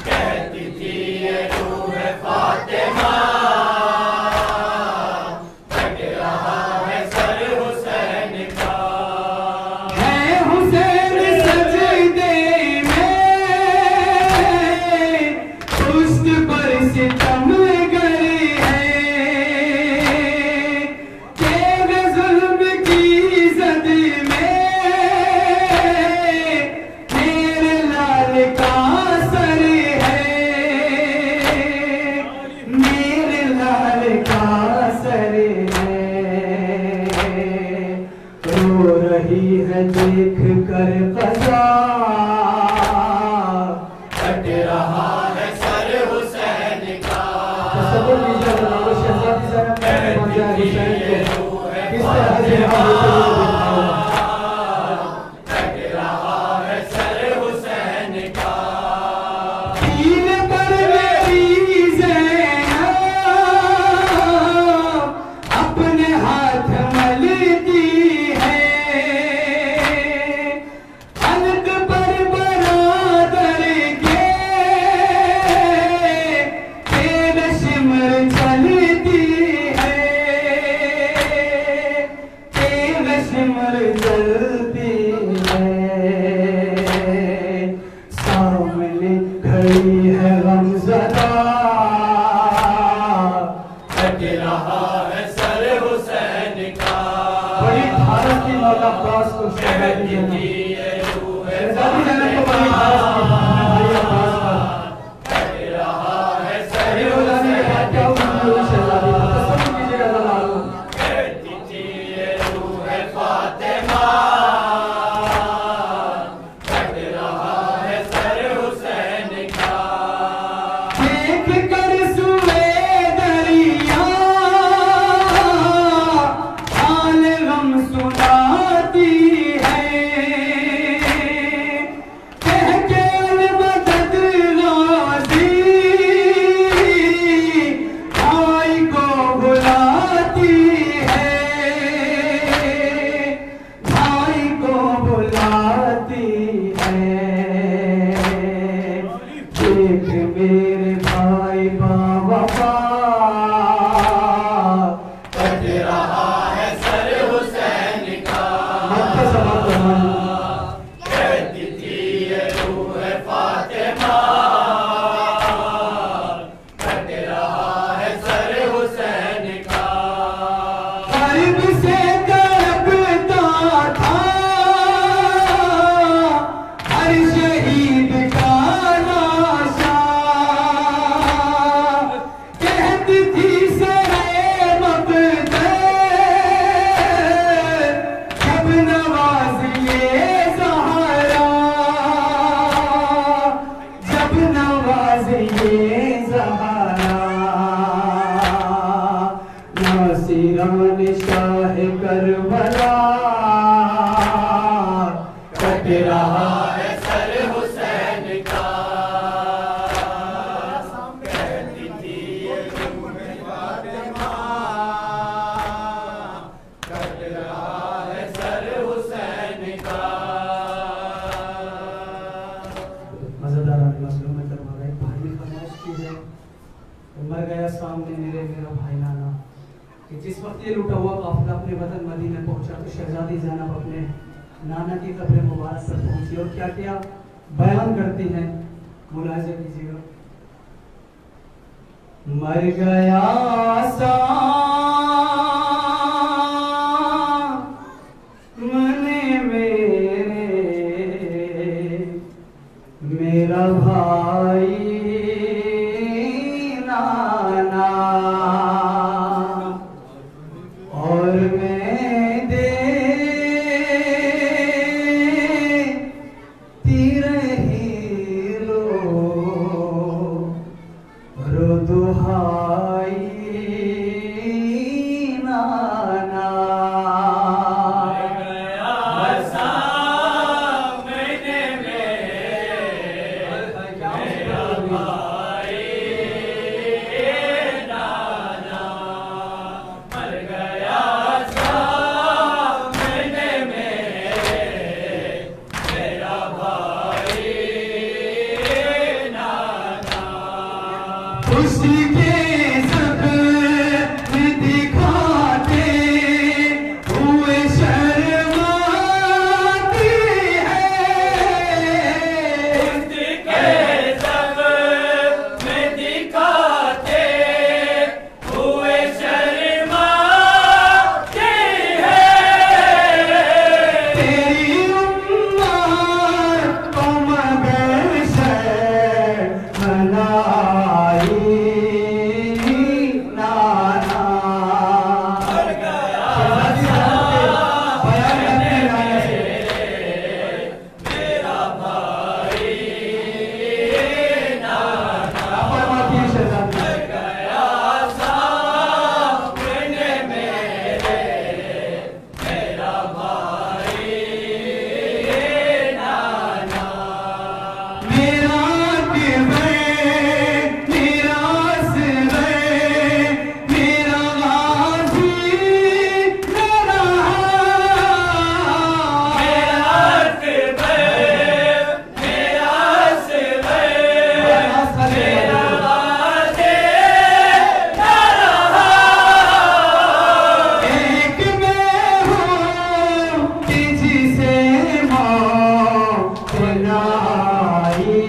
[SPEAKER 3] कहती थी ये रूह फातिमा, कट रहा है सर हुसैन का,
[SPEAKER 4] है हुसैन सजदे में पुष्ट पर सितम गरी है, तेरे जुल्म की जद में मेरे लाल का सर है, मेरे लाल का सर है, रो रही है देख कर कज़ा,
[SPEAKER 3] कट रहा है सर हुसैन का,
[SPEAKER 4] तसव्वुर कीजिए जनाब शहजादी ज़ैनब ने मौजा हुसैन को किस तरह से यहाँ होते हुए देखा होगा।
[SPEAKER 3] कट रहा है सर हुसैन का,
[SPEAKER 4] दीन पर मेरी ज़ैनब अपने हाथ मलती है, हल्क पर बरादर के तेरे शिमर चलती है, तेरे शिमर चलती है, सामने खड़ी है गमज़दा,
[SPEAKER 3] कट रहा है सर हुसैन का,
[SPEAKER 4] बड़ी धारक की मौला अब्बास को शहजादी
[SPEAKER 3] कहती
[SPEAKER 4] ज़ैनब,
[SPEAKER 3] थी ये रूह
[SPEAKER 4] शहजादी ज़ैनब को बड़ी धारक की भाई अब्बास का,
[SPEAKER 3] कट रहा है सर
[SPEAKER 4] ये बुलाने के बाद क्या हुआ शहजादी का, तसव्वुर कीजिएगा जनाब,
[SPEAKER 3] कहती थी ये रूह फातिमा, कट रहा है सर हुसैन का,
[SPEAKER 4] देख कर सुए दरिया हाल गम सुनाती है, कि जिस वक्त ये लुटा हुआ काफिला अपने वतन मदीना पहुंचा तो शहजादी ज़ैनब अपने नाना की कब्र मुबारक पर पहुंची और क्या क्या बयान करती हैं, मुलाहिजा कीजिएगा। मर गया सामने मेरा भाई नाना, और मैं देती रही रो दुहाई नाना। उसके ज़ख्म दिखाते हुए शर्माती है,
[SPEAKER 3] उसके ज़ख्म दिखाते हुए शर्माती है।
[SPEAKER 4] तेरी उम्मत को मगर शर्मनाई नाना।
[SPEAKER 3] मर गया मेरा भाई नाना, मर गया सामने मेरा भाई नाना।
[SPEAKER 4] मेरा किबे मेरा सिरे मेरा गाजी मेरा
[SPEAKER 3] मेरा अकबर मेरा सिरे मेरा गाज़ी ना रहा।
[SPEAKER 4] एक मैं हूँ कि जिसे मौत नाई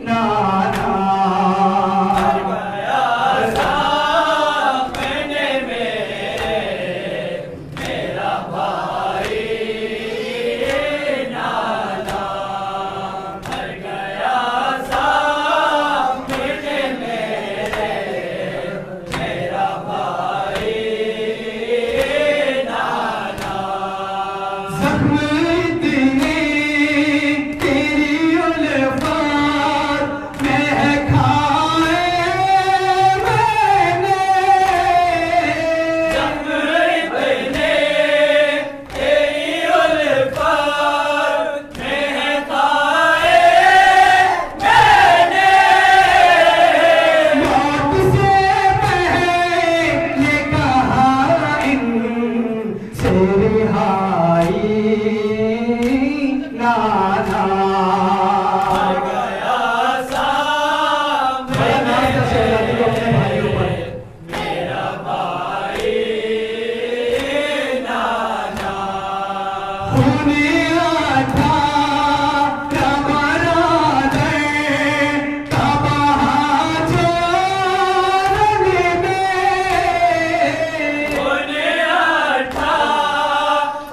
[SPEAKER 4] नाना।
[SPEAKER 3] गया सामने मेरा भाई नाना, मर गया सामने मेरा भाई नाना।
[SPEAKER 4] ज़ख्म इतने तेरी उल्फत महकाए मैंने,
[SPEAKER 3] जब इतने तेरी उल्फत महकाए मैंने।
[SPEAKER 4] मौत से पहले कहा इनसे रिहाई नाना।
[SPEAKER 3] मर गया सामने मेरा भाई नाना।
[SPEAKER 4] खूनी आठा रमरा दे तबाहा जोरने में,
[SPEAKER 3] उन्हें आठा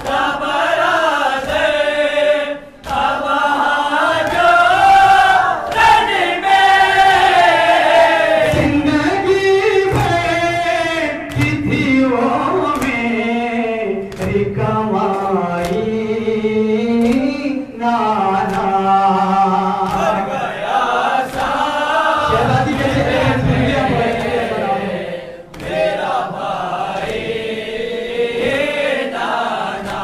[SPEAKER 3] रबरा दे तबाहा जो रन में।
[SPEAKER 4] जिंदगी भर की थी वो मेरी कमाई नाना।
[SPEAKER 3] मर गया
[SPEAKER 4] शहजादी के चेहरे में खुशियां पड़ेंगी।
[SPEAKER 3] मेरा भाई नाना।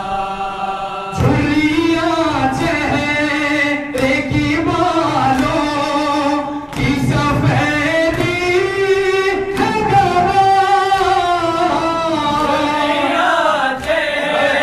[SPEAKER 4] झुलिया चेहरे की बालों की सफेदी है गवाह।
[SPEAKER 3] दुनिया चेहरे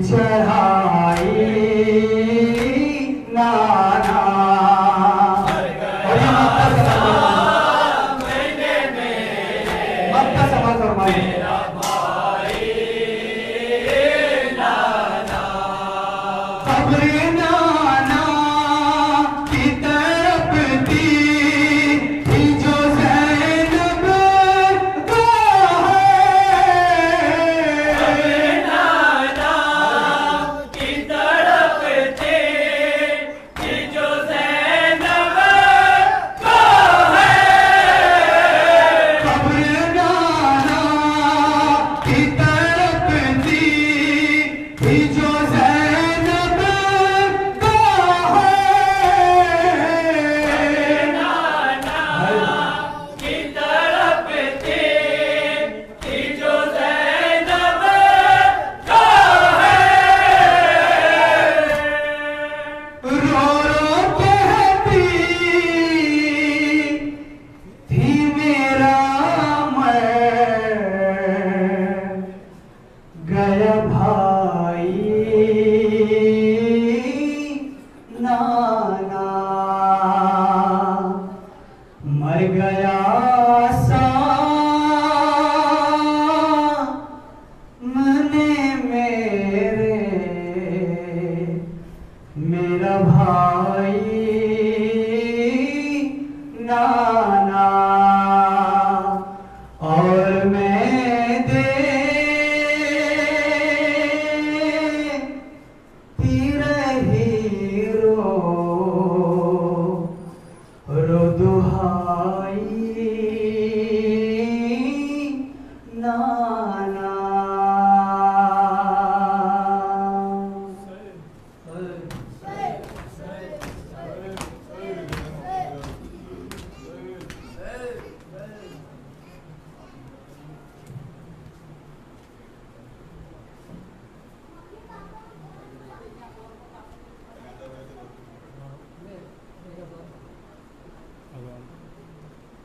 [SPEAKER 2] चढ़ाई नाना। मक्का समा फरमाए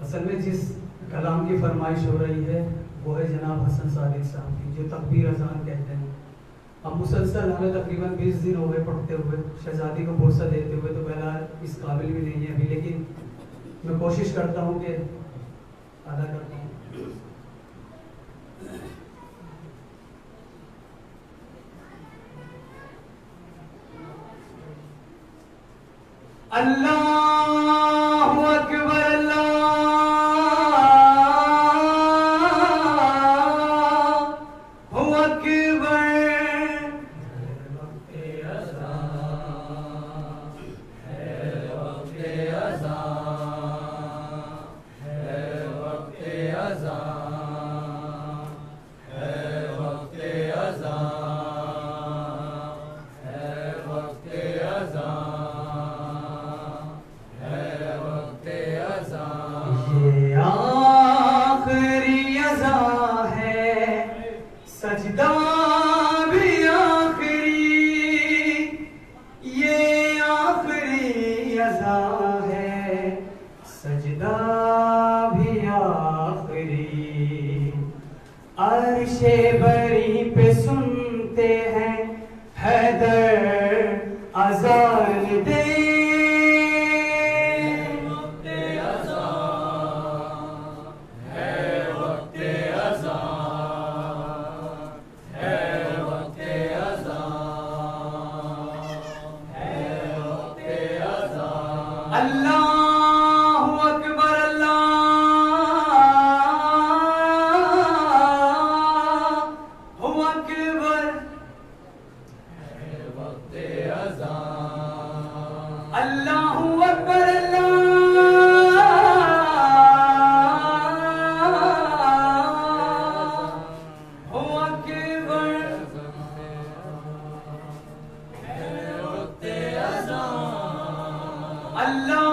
[SPEAKER 2] असल में जिस कलाम की फरमाइश हो रही है वो है जनाब हसन सादिक साहब की, जो तकबीर अजान कहते हैं। अब मुसलसल हमें तकरीबन 20 दिन हो गए पढ़ते हुए, शहजादी को बोसा देते हुए, तो बहरहाल इस काबिल भी नहीं है अभी, लेकिन मैं कोशिश करता हूँ कि अदा करता हूँ। अल्लाहु अकबर अल्लाहु अकबर। सजदा भी आखिरी, ये आखिरी अज़ा है, सजदा भी आखिरी। अर्शे बरी पे सुनते हैं हैदर अज़ान दे, अल्लाहु अकबर अल्लाहु अकबर। अल्लाहु अकबर अल्लाहु अकबर। अल्लाह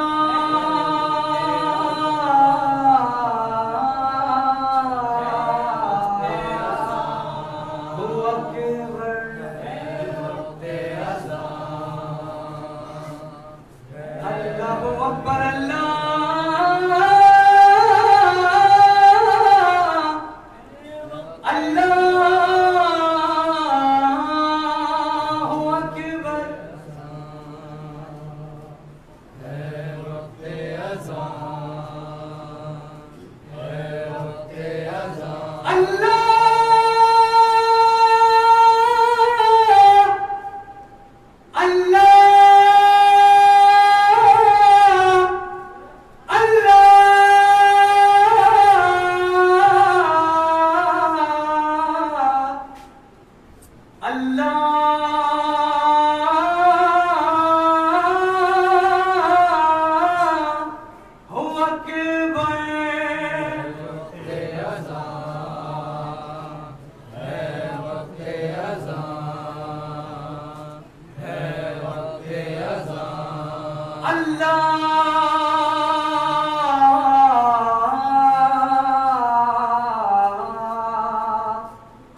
[SPEAKER 3] अल्लाहु अकबर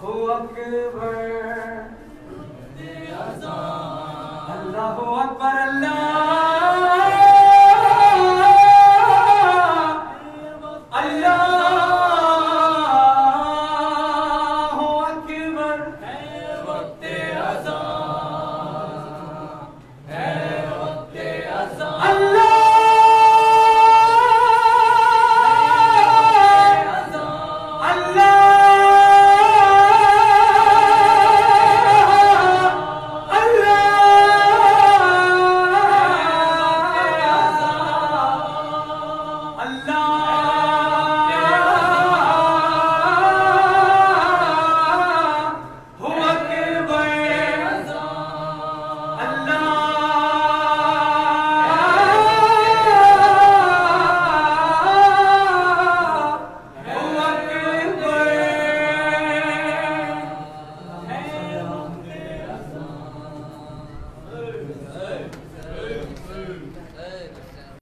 [SPEAKER 3] अल्लाहु अकबर अल्लाहु अकबर अल्लाह